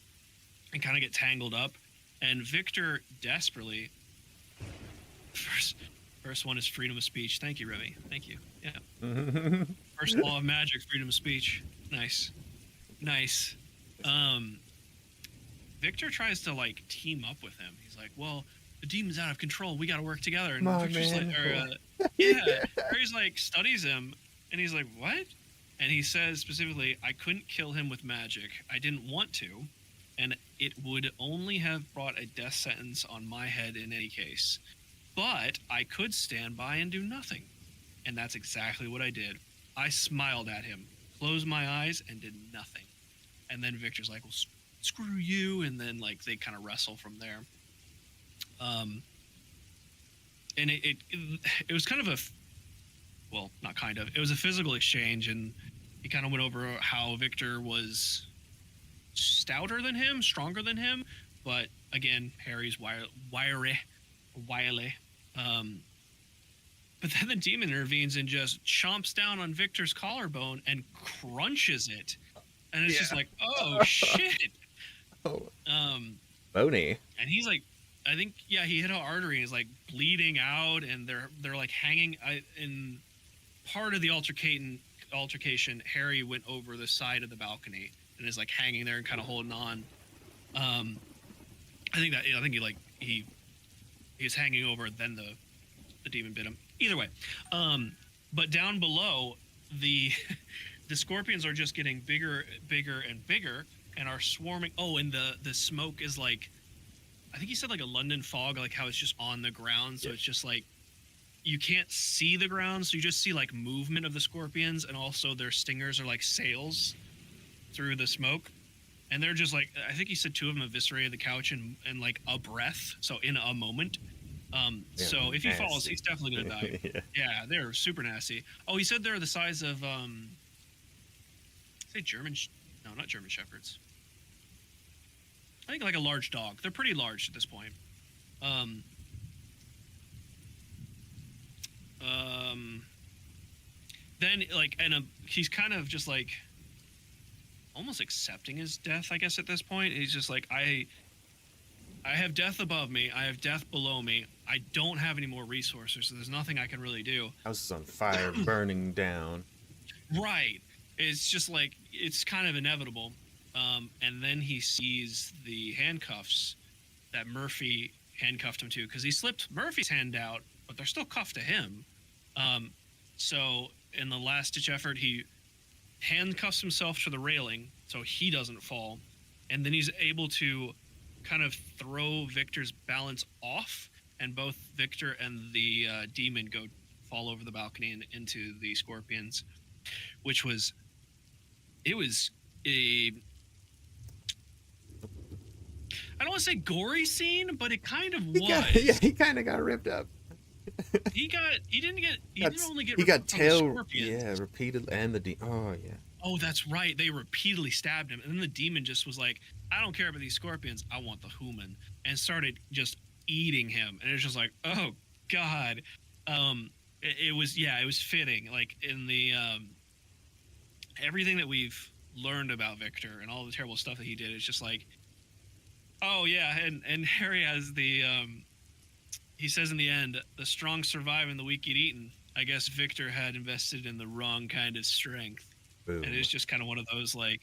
kind of get tangled up. And Victor desperately, first one is freedom of speech. Thank you, Remy. Thank you. Yeah. First law of magic, freedom of speech. Nice. Victor tries to, like, team up with him. He's like, "Well, the demon's out of control. We got to work together." And My Victor's man. Harry's like, studies him, and he's like, "What?" And he says specifically, "I couldn't kill him with magic. I didn't want to. and it would only have brought a death sentence on my head in any case. But I could stand by and do nothing. And that's exactly what I did. I smiled at him, closed my eyes, and did nothing. And then Victor's like, well, screw you. And then, like, they kind of wrestle from there. And it was kind of well, not kind of. It was a physical exchange, and he kind of went over how Victor was stouter than him, stronger than him. But, again, Harry's wily. But then the demon intervenes and just chomps down on Victor's collarbone and crunches it. And it's just like, oh, shit. Oh. Um, Bony. And he's like, I think, yeah, he hit an artery and is like bleeding out. And they're like hanging in part of the altercation. Harry went over the side of the balcony and is like hanging there and kind of holding on. I think he was hanging over, then the demon bit him. Either way, but down below, the scorpions are just getting bigger and bigger and are swarming. Oh, and the smoke is like, I think he said like a London fog, like how it's just on the ground, so it's just like you can't see the ground, so you just see like movement of the scorpions, and also their stingers are like sails through the smoke. And they're just like, I think he said 2 of them eviscerated the couch in like a breath, so in a moment. So if he falls, he's definitely gonna die. Yeah, they're super nasty. Oh, he said they're the size of say German, no, not German shepherds. I think like a large dog. They're pretty large at this point. Then like, and he's kind of just like almost accepting his death, I guess, at this point. He's just like, I have death above me. I have death below me. I don't have any more resources, so there's nothing I can really do. House is on fire, burning down. Right. It's just like, it's kind of inevitable. And then he sees the handcuffs that Murphy handcuffed him to, because he slipped Murphy's hand out, but they're still cuffed to him. So in the last-ditch effort, he handcuffs himself to the railing so he doesn't fall, and then he's able to kind of throw Victor's balance off, and both Victor and the demon fall over the balcony and into the scorpions, which was a, I don't want to say gory scene, but it kind of was. He kind of got ripped up. He didn't only get he got tail scorpions. repeatedly, and the Oh, that's right. They repeatedly stabbed him, and then the demon just was like, I don't care about these scorpions. I want the human, and started just eating him. And it was just like, oh God. It was fitting. Like in the everything that we've learned about Victor and all the terrible stuff that he did, it's just like, oh yeah. And Harry has the he says in the end, the strong survive and the weak get eaten. I guess Victor had invested in the wrong kind of strength. Boom. And it's just kind of one of those like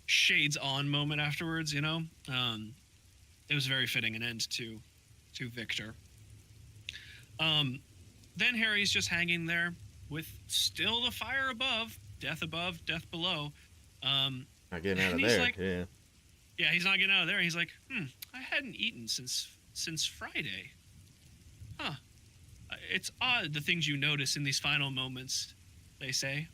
shades on moment afterwards, you know. It was very fitting an end to Victor. Then Harry's just hanging there with still the fire above, death below. Not getting out of he's there. Like, yeah, he's not getting out of there. He's like, I hadn't eaten since Friday. Huh. It's odd the things you notice in these final moments, they say.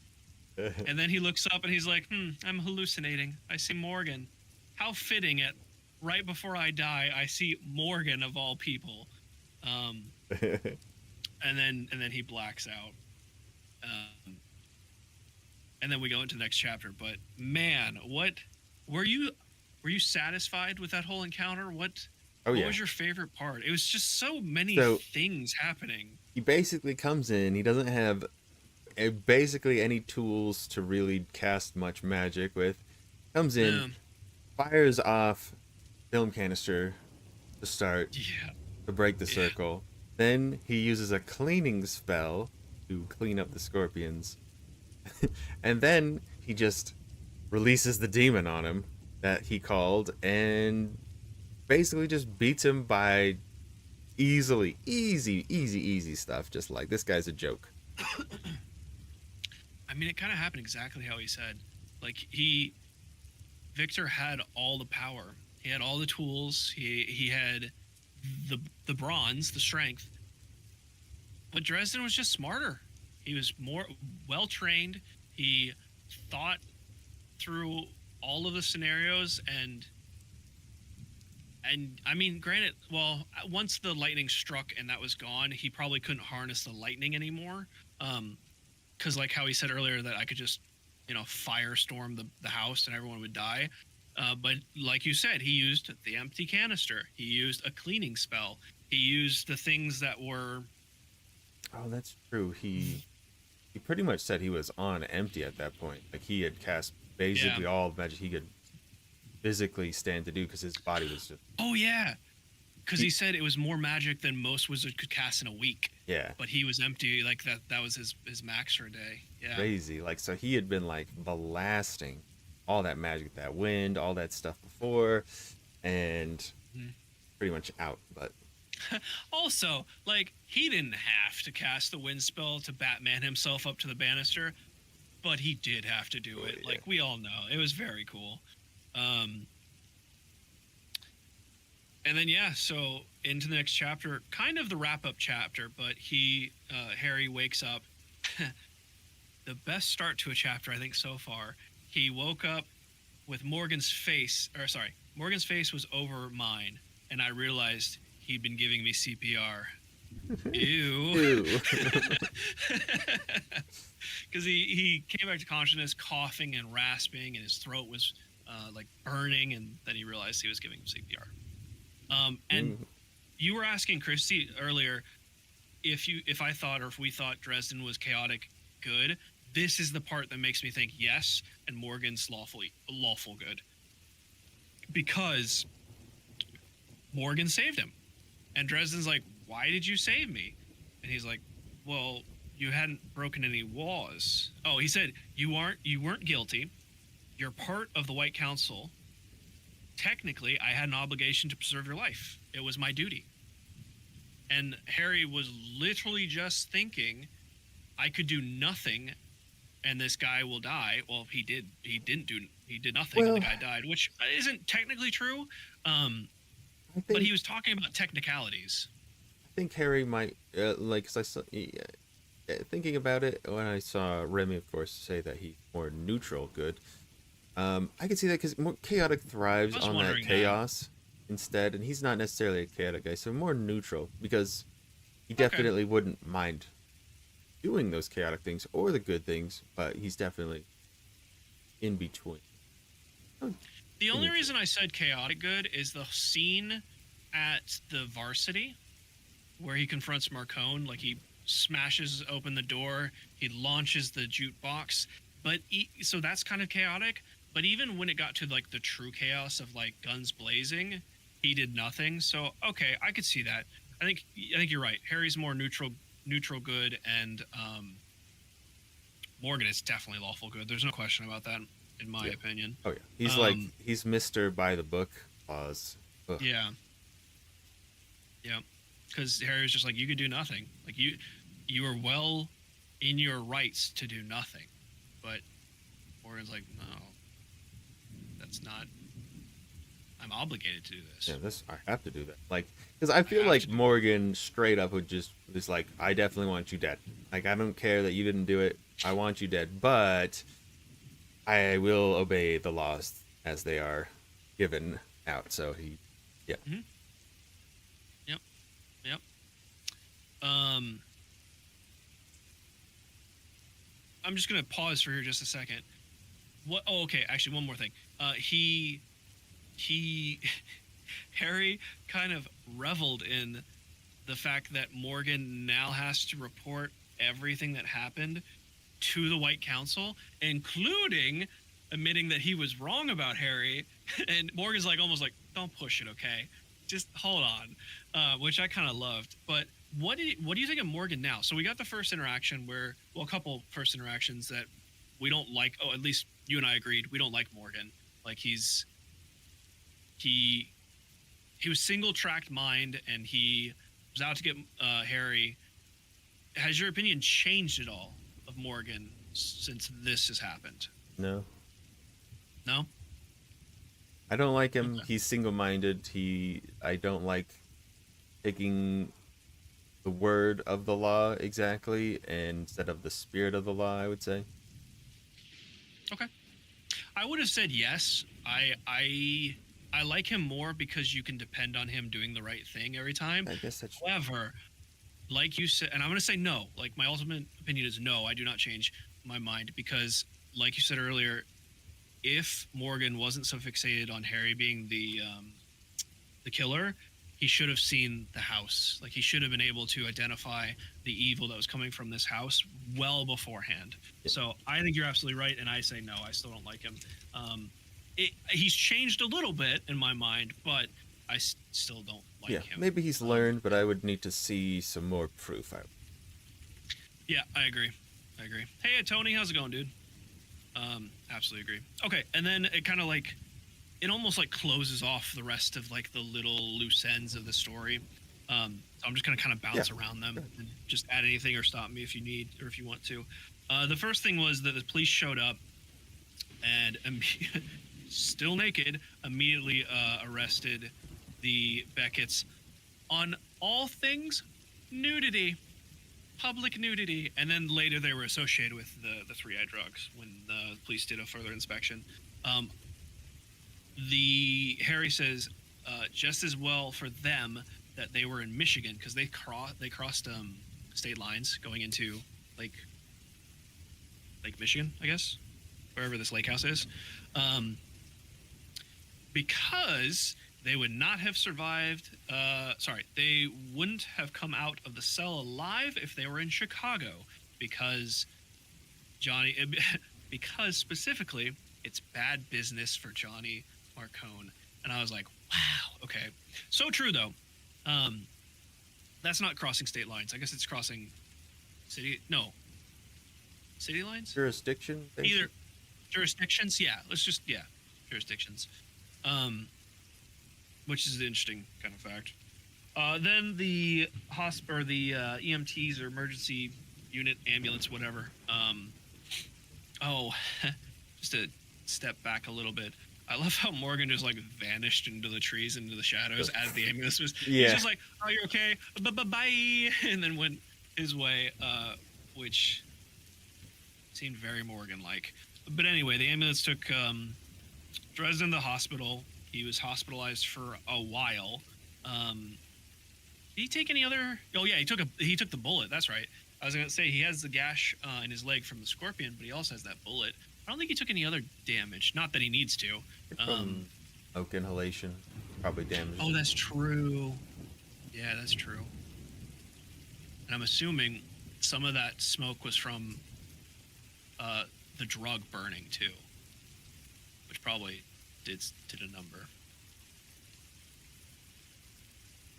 And then he looks up and he's like, I'm hallucinating. I see Morgan. How fitting it. Right before I die, I see Morgan of all people. And then he blacks out. And then we go into the next chapter. But man, what were you satisfied with that whole encounter? What was your favorite part? It was just so many things happening. He basically comes in. He doesn't have basically any tools to really cast much magic with. Comes in, fires off film canister to start to break the circle. Then he uses a cleaning spell to clean up the scorpions. And then he just releases the demon on him that he called and basically just beats him by easy stuff. Just like, this guy's a joke. I mean, it kind of happened exactly how he said. Like, he Victor had all the power. He had all the tools. He had the bronze, the strength. But Dresden was just smarter. He was more well trained. He thought through all of the scenarios and I mean, granted, well, once the lightning struck and that was gone, he probably couldn't harness the lightning anymore. Because like how he said earlier that I could just, firestorm the house and everyone would die. But like you said, he used the empty canister. He used a cleaning spell. He used the things that were. Oh, that's true. He pretty much said he was on empty at that point. Like he had cast basically all magic he could physically stand to do because his body was just. Oh yeah, because he said it was more magic than most wizards could cast in a week. Yeah. But he was empty. Like that was his max for a day. Yeah. Crazy. Like so he had been like blasting all that magic, that wind, all that stuff before, and pretty much out. But also, like he didn't have to cast the wind spell to Batman himself up to the banister, but he did have to do it. Yeah. Like we all know, it was very cool. And then so into the next chapter, kind of the wrap-up chapter, but Harry wakes up. The best start to a chapter I think so far. He woke up with Morgan's face was over mine, and I realized he'd been giving me CPR. Ew. Because he came back to consciousness, coughing and rasping, and his throat was like burning, and then he realized he was giving him CPR. And you were asking Christy earlier if we thought Dresden was chaotic good. This is the part that makes me think yes, and Morgan's lawful good. Because Morgan saved him. And Dresden's like, "Why did you save me?" And he's like, "Well, you hadn't broken any laws." Oh, he said, you weren't guilty. You're part of the White Council. Technically, I had an obligation to preserve your life. It was my duty. And Harry was literally just thinking, I could do nothing and this guy will die. Well, he did nothing and the guy died, which isn't technically true. But he was talking about technicalities. I think Harry might cause I saw, thinking about it when I saw Remy, of course, say that he's more neutral good. I can see that because more chaotic thrives on that chaos instead, and he's not necessarily a chaotic guy, so more neutral because he definitely wouldn't mind doing those chaotic things or the good things, but he's definitely in between. The only reason I said chaotic good is the scene at the varsity where he confronts Marcone, like he smashes open the door, he launches the jukebox, so that's kind of chaotic. But even when it got to like the true chaos of like guns blazing, he did nothing. So okay, I could see that. I think you're right. Harry's more neutral good, and Morgan is definitely lawful good. There's no question about that, in my opinion. Oh yeah, he's Mr. by the book clause. Ugh. Yeah. Because Harry was just like, you could do nothing. Like you are well in your rights to do nothing, but Morgan's like, no, that's not. I'm obligated to do this. Yeah, I have to do that. Like, because I feel like Morgan straight up would just is like, I definitely want you dead. Like, I don't care that you didn't do it. I want you dead, but I will obey the laws as they are given out. So he, yeah. Mm-hmm. Yep. I'm just gonna pause for here just a second. Okay. Actually, one more thing. Harry kind of reveled in the fact that Morgan now has to report everything that happened to the White Council, including admitting that he was wrong about Harry. And Morgan's like, almost like, don't push it, okay? Just hold on, which I kind of loved. But what do you think of Morgan now? So we got the first interaction a couple first interactions that we don't like. Oh, at least you and I agreed we don't like Morgan. Like he was single-tracked mind, and he was out to get Harry. Has your opinion changed at all of Morgan since this has happened? No. No? I don't like him. Okay. He's single-minded. I don't like taking the word of the law exactly instead of the spirit of the law, I would say. Okay. I would have said yes. I like him more because you can depend on him doing the right thing every time. I guess that's However, like you said, and I'm going to say no. Like my ultimate opinion is no. I do not change my mind because, like you said earlier, if Morgan wasn't so fixated on Harry being the killer, he should have seen the house. Like he should have been able to identify the evil that was coming from this house well beforehand. Yeah. So I think you're absolutely right, and I say no. I still don't like him. He's changed a little bit in my mind, but I still don't like yeah. him. Maybe he's learned, but I would need to see some more proof. Yeah, I agree. Hey, Tony, how's it going, dude? Absolutely agree. Okay, and then it kind of like it almost like closes off the rest of like the little loose ends of the story. So I'm just gonna kind of bounce around them and just add anything or stop me if you need or if you want to. The first thing was that the police showed up and still naked, immediately arrested the Becketts on all things nudity. Public nudity, and then later they were associated with the three-eye drugs when the police did a further inspection. The Harry says just as well for them that they were in Michigan because they crossed state lines going into Lake Michigan, I guess, wherever this lake house is, because they would not have survived. They wouldn't have come out of the cell alive if they were in Chicago, because because specifically, it's bad business for Johnny Marcone. And I was like, wow, okay, so true though. That's not crossing state lines. I guess it's crossing city lines. Jurisdiction? Basically? Either jurisdictions. Yeah, jurisdictions. Which is an interesting kind of fact. Then the EMTs or emergency unit, ambulance, whatever. Just to step back a little bit. I love how Morgan just like vanished into the trees, into the shadows as the ambulance was. Yeah. He's just like, "Oh, you're okay, bye," and then went his way, which seemed very Morgan-like. But anyway, the ambulance took Dresden to the hospital. He was hospitalized for a while. Did he take any other? Oh yeah, he took the bullet. That's right. I was gonna say he has the gash in his leg from the scorpion, but he also has that bullet. I don't think he took any other damage. Not that he needs to. From oak inhalation, probably damaged. Oh, that's true. Yeah, that's true. And I'm assuming some of that smoke was from the drug burning too, which probably did a number.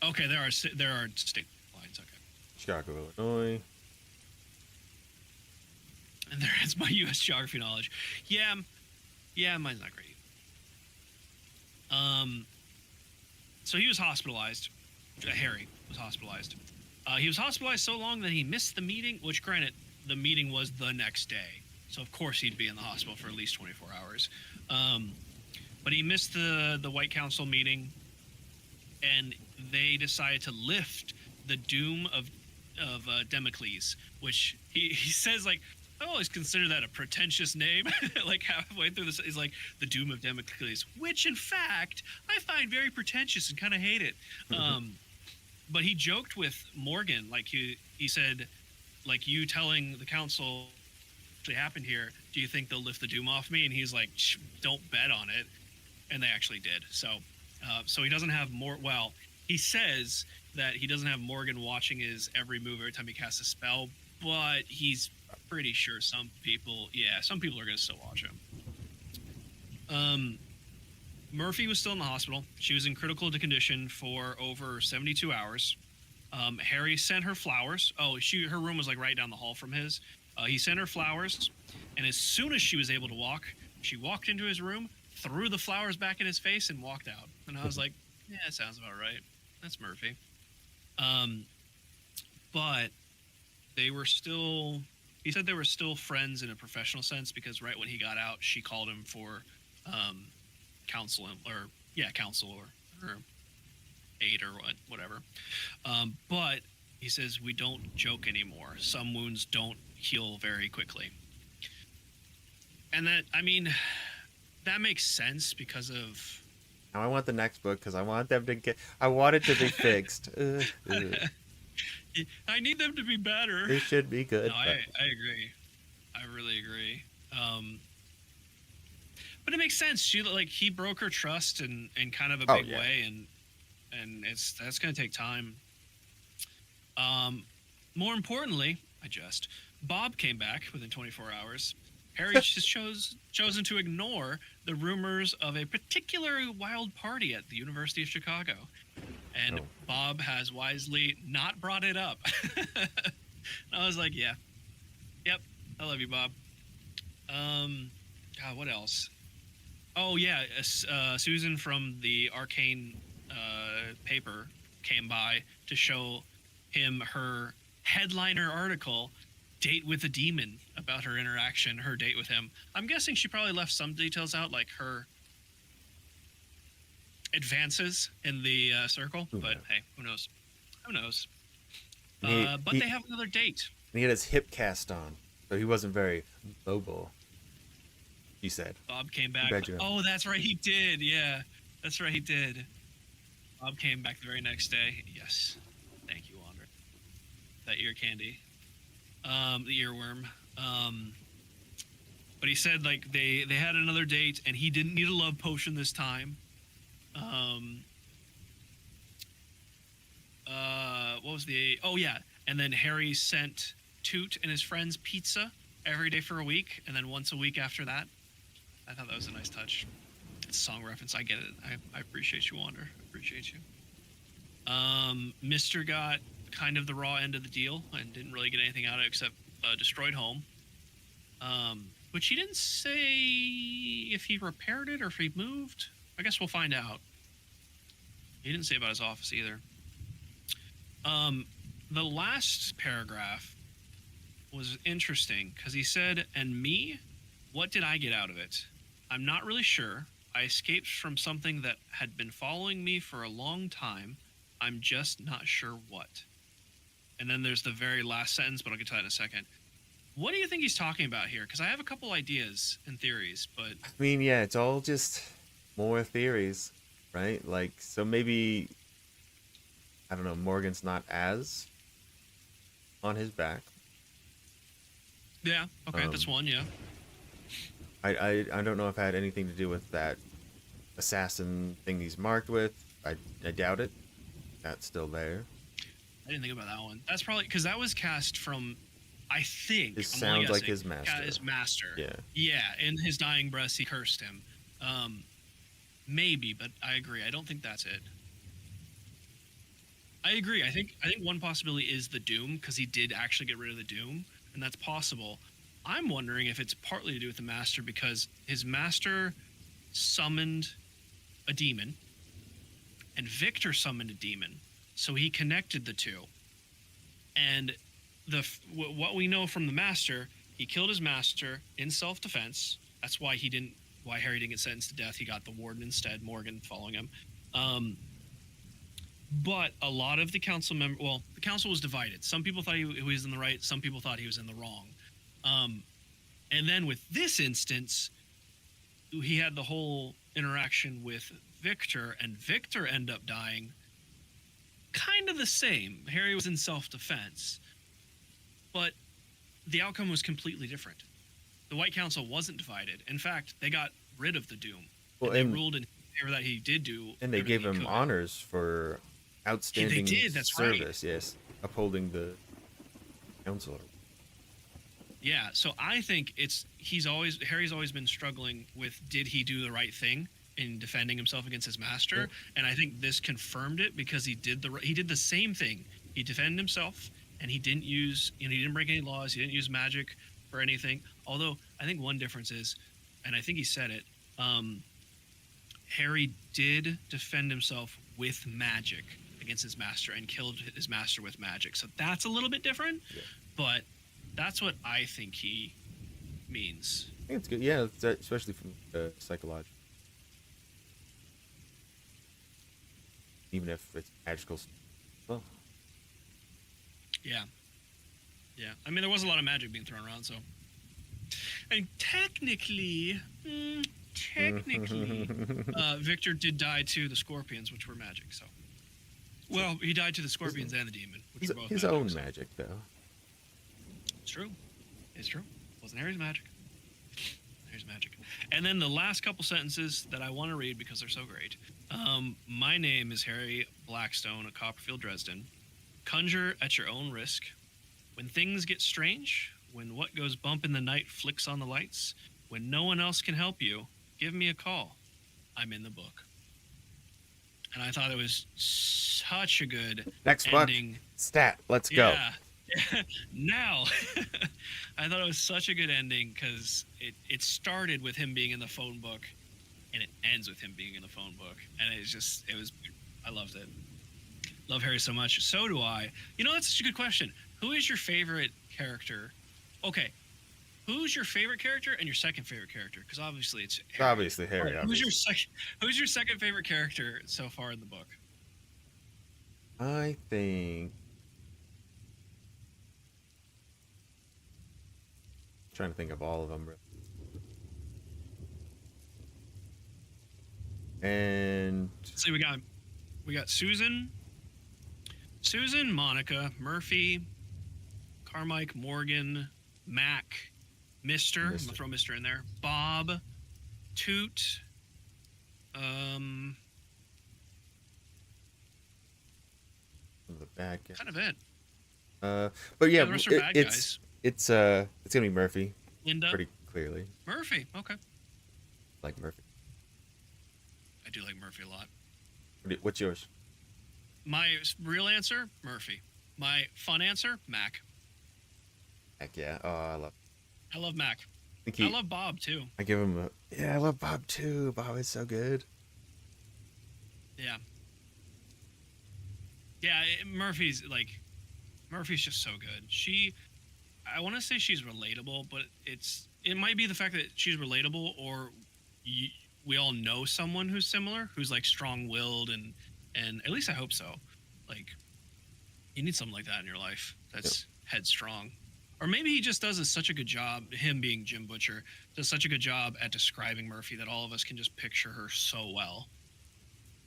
Okay, there are state lines. Okay, Chicago, Illinois. and there's my U.S. geography knowledge. Yeah, mine's not great. So he was hospitalized. Harry was hospitalized. He was hospitalized so long that he missed the meeting. Which, granted, the meeting was the next day, so of course he'd be in the hospital for at least 24 hours. But he missed the White Council meeting, and they decided to lift the doom of Damocles, which he says, like, I always consider that a pretentious name. Like halfway through this, he's like, the doom of Damocles, which in fact I find very pretentious and kind of hate it. But he joked with Morgan, like he said, like, you telling the council what actually happened here, do you think they'll lift the doom off me? And he's like, don't bet on it. And they actually did. So he doesn't have more. Well, he says that he doesn't have Morgan watching his every move every time he casts a spell, but he's pretty sure some people are going to still watch him. Murphy was still in the hospital. She was in critical condition for over 72 hours. Harry sent her flowers. Her room was like right down the hall from his. He sent her flowers, and as soon as she was able to walk, she walked into his room, threw the flowers back in his face, and walked out. And I was like, yeah, that sounds about right. That's Murphy. But they were still. He said they were still friends in a professional sense because right when he got out, she called him for counsel him, or counsel or aid or whatever. But he says we don't joke anymore. Some wounds don't heal very quickly, and that makes sense because of. Now I want the next book because I want them to get. I want it to be fixed. I need them to be better. It should be good. No, I agree. I really agree. But it makes sense. He broke her trust in kind of a big way, and that's gonna take time. More importantly, Bob came back within 24 hours. Harry just chosen to ignore the rumors of a particularly wild party at the University of Chicago. And Bob has wisely not brought it up. I was like, yep, I love you, Bob. God, what else? Oh, yeah, Susan from the Arcane paper came by to show him her headliner article, Date with a Demon, about her date with him. I'm guessing she probably left some details out, like her advances in the circle, but hey, who knows? But they have another date. He had his hip cast on, so he wasn't very mobile, he said. Bob came back. Oh, that's right, he did. Yeah, that's right, he did. Bob came back the very next day. Yes, thank you, Wander. That ear candy, the earworm. But he said they had another date, and he didn't need a love potion this time. What was the? Oh yeah, and then Harry sent Toot and his friends pizza every day for a week, and then once a week after that. I thought that was a nice touch. It's a song reference. I get it. I appreciate you, Wander. I appreciate you. Mister got kind of the raw end of the deal and didn't really get anything out of it except a destroyed home. Which he didn't say if he repaired it or if he moved. I guess we'll find out. He didn't say about his office either. The last paragraph was interesting because he said, "And me, what did I get out of it? I'm not really sure. I escaped from something that had been following me for a long time. I'm just not sure what." And then there's the very last sentence, but I'll get to that in a second. What do you think he's talking about here? Because I have a couple ideas and theories, but... I mean, yeah, it's all just more theories, right? Like, so maybe, I don't know, Morgan's not as on his back. Yeah, okay, that's one, yeah. I don't know if it had anything to do with that assassin thing he's marked with. I doubt it. That's still there. I didn't think about that one. That's probably... Because that was cast from... I think it sounds like his master. His master. Yeah. Yeah. In his dying breath, he cursed him. Maybe, but I agree. I don't think that's it. I agree. I think one possibility is the Doom, because he did actually get rid of the Doom, and that's possible. I'm wondering if it's partly to do with the master because his master summoned a demon, and Victor summoned a demon, so he connected the two, and. What we know from the master, he killed his master in self-defense. That's why Harry didn't get sentenced to death. He got the warden instead, Morgan following him. But a lot of the council the council was divided. Some people thought he was in the right. Some people thought he was in the wrong. And then with this instance, he had the whole interaction with Victor, and Victor ended up dying kind of the same. Harry was in self-defense. But the outcome was completely different. The White Council wasn't divided. In fact, they got rid of the Doom. Well, and they ruled in favor that he did do. And they gave him honors for outstanding service. Right. Yes, upholding the council. Yeah, so I think Harry's always been struggling with did he do the right thing in defending himself against his master, yeah. And I think this confirmed it because he did the same thing. He defended himself. And he didn't he didn't break any laws. He didn't use magic or anything. Although I think one difference is, and I think he said it, Harry did defend himself with magic against his master and killed his master with magic. So that's a little bit different, yeah. But that's what I think he means. I think it's good. Yeah, especially from the psychological. even if it's magical. Well, Yeah. Yeah. I mean, there was a lot of magic being thrown around, so. And technically, Victor did die to the scorpions, which were magic, so. Well, he died to the scorpions and the demon, which were both his magic, own so. magic, though. It's true. It's true. Wasn't Harry's magic. Harry's magic. And then the last couple sentences that I want to read because they're so great. My name is Harry Blackstone of Copperfield, Dresden. Conjure at your own risk. When things get strange, when what goes bump in the night flicks on the lights, when no one else can help you, give me a call. I'm in the book. And I thought it was such a good Next book. ending. Stat. Let's go. Yeah. Now, I thought it was such a good ending because it started with him being in the phone book and it ends with him being in the phone book. And I loved it. Love Harry so much. So do I. You know, that's such a good question. Who is your favorite character? Okay. Who's your favorite character and your second favorite character? Because obviously it's Harry. Obviously, Harry. Right. Who's your second favorite character so far in the book? I think. Trying to think of all of them. And See, we got Susan, Monica, Murphy, Carmike, Morgan, Mac, Mister. I'm gonna throw Mister in there. Bob, Toot. the bad guy. Kind of it. But yeah, The rest are bad guys. it's gonna be Murphy Linda. pretty clearly. Murphy. Okay. Like Murphy. I do like Murphy a lot. What's yours? My real answer, Murphy. My fun answer, Mac. Heck yeah! Oh, I love Mac. I I love Bob too. I give him I love Bob too. Bob is so good. Yeah. Yeah, Murphy's just so good. I want to say she's relatable, but it might be the fact that she's relatable, or we all know someone who's similar, who's like strong-willed, and at least I hope so. Like, you need something like that in your life that's headstrong. Or maybe he just does such a good job, him being Jim Butcher, does such a good job at describing Murphy that all of us can just picture her so well.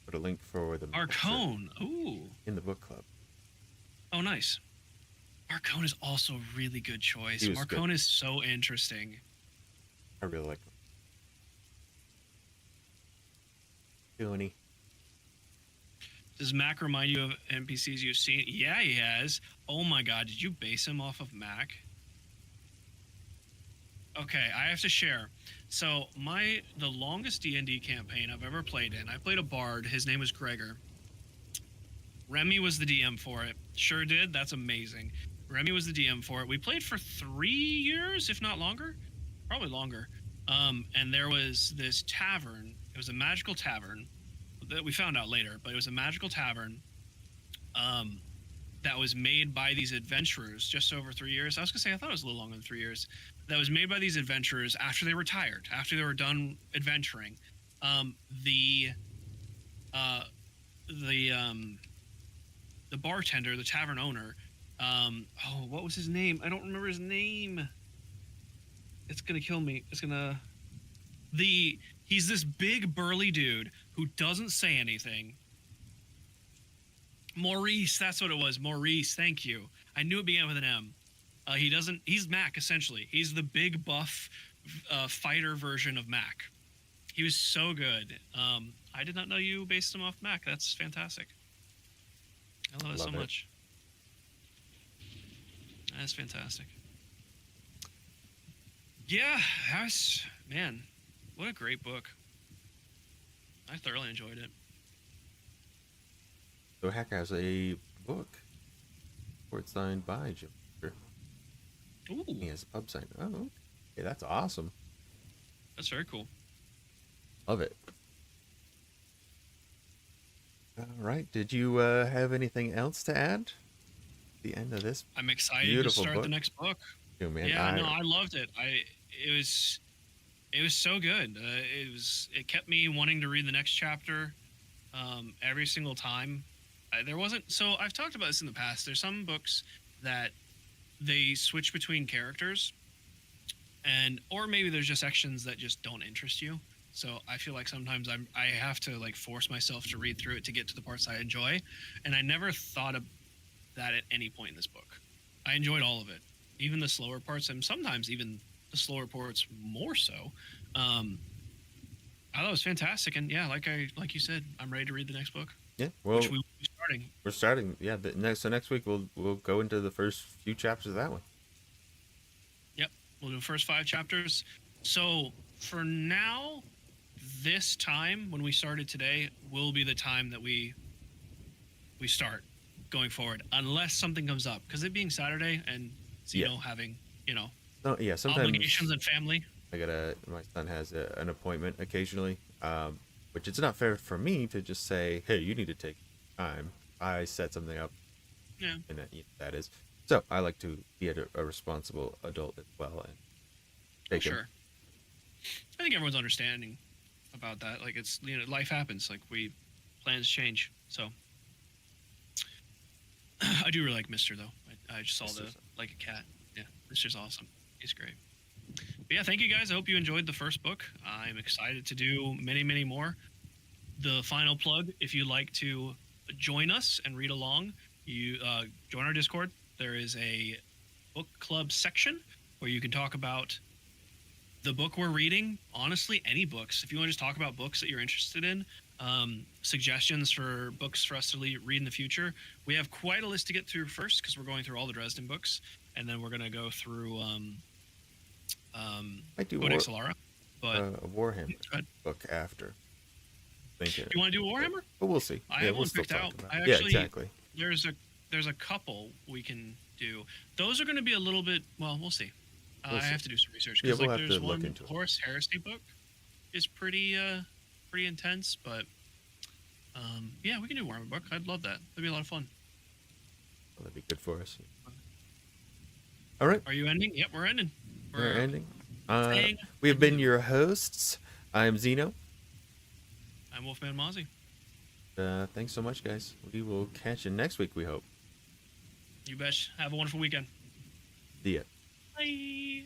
Put a link for the Arcone. Ooh. in the book club. Oh, nice. Marcone is also a really good choice. He was Marcone good. is so interesting. I really like him. Dooney. Does Mac remind you of NPCs you've seen? Yeah, he has. Oh my god, did you base him off of Mac? Okay, I have to share. So the longest D&D campaign I've ever played in, I played a bard. His name was Gregor. Remy was the DM for it. Sure did. That's amazing. Remy was the DM for it. We played for 3 years, if not longer. Probably longer. And there was this tavern. It was a magical tavern that we found out later, but it was a magical tavern that was made by these adventurers just over 3 years. I was going to say, I thought it was a little longer than 3 years. That was made by these adventurers after they retired, after they were done adventuring. The bartender, the tavern owner, what was his name? I don't remember his name. It's gonna kill me. He's this big burly dude who doesn't say anything. Maurice, that's what it was. Maurice, thank you. I knew it began with an M. He's Mac, essentially. He's the big buff fighter version of Mac. He was so good. I did not know you based him off Mac. That's fantastic. I love it so much. That's fantastic. Yeah, man, what a great book. I thoroughly enjoyed it. So Hack has a book where it's signed by Jim. Ooh, He has a pub sign. Oh, okay, that's awesome. that's very cool. Love it. All right. Did you have anything else to add? The end of this I'm excited beautiful to start book. the next book. too, man. Yeah, no, I loved it. It was so good. It kept me wanting to read the next chapter. every single time. There wasn't. So I've talked about this in the past. There's some books that they switch between characters, and or maybe there's just sections that just don't interest you. So I feel like sometimes I have to like force myself to read through it to get to the parts I enjoy, and I never thought of that at any point in this book. I enjoyed all of it, even the slower parts, and sometimes even the slower parts more so. I thought it was fantastic, and yeah, like you said, I'm ready to read the next book, Yeah. Well, which we will be starting. we're starting. Yeah. So next week we'll go into the first few chapters of that one. Yep, we'll do the first 5 chapters. So for now, this time when we started today will be the time that we start going forward, unless something comes up. Because it being Saturday and having Oh yeah. Sometimes obligations and family. my son has an appointment occasionally, which it's not fair for me to just say, hey, you need to take time. I set something up, Yeah, and that is. So I like to be a responsible adult as well and take him. sure. I think everyone's understanding about that. Like it's life happens. Like plans change. So I do really like Mister though. I just saw Mister's like a cat. Yeah, Mister's awesome. He's great. But yeah, thank you guys. I hope you enjoyed the first book. I'm excited to do many, many more. The final plug: if you'd like to join us and read along, you join our Discord. There is a book club section where you can talk about the book we're reading. Honestly, any books. If you want to just talk about books that you're interested in, suggestions for books for us to read in the future. We have quite a list to get through first because we're going through all the Dresden books, and then we're going to go through I do Codex Alara. But a Warhammer go ahead. book after. Thinking. You want to do Warhammer? But we'll see. I Yeah, have we'll one still picked talk out. about I it. Yeah, actually exactly. there's a couple we can do. Those are going to be a little bit. Well, we'll see. We'll I see. have to do some research Yeah, because we'll like have there's to look one into it. Horus Heresy book is pretty intense, but yeah, we can do a Warhammer book. I'd love that. That'd be a lot of fun. Well, that'd be good for us. All right, Are you ending? Yep, we're ending. we're ending. saying We have been your hosts. I'm Xeno. I'm Wolfman Mozzie. Thanks so much, guys. We will catch you next week, we hope. You bet. Have a wonderful weekend. See ya. Bye.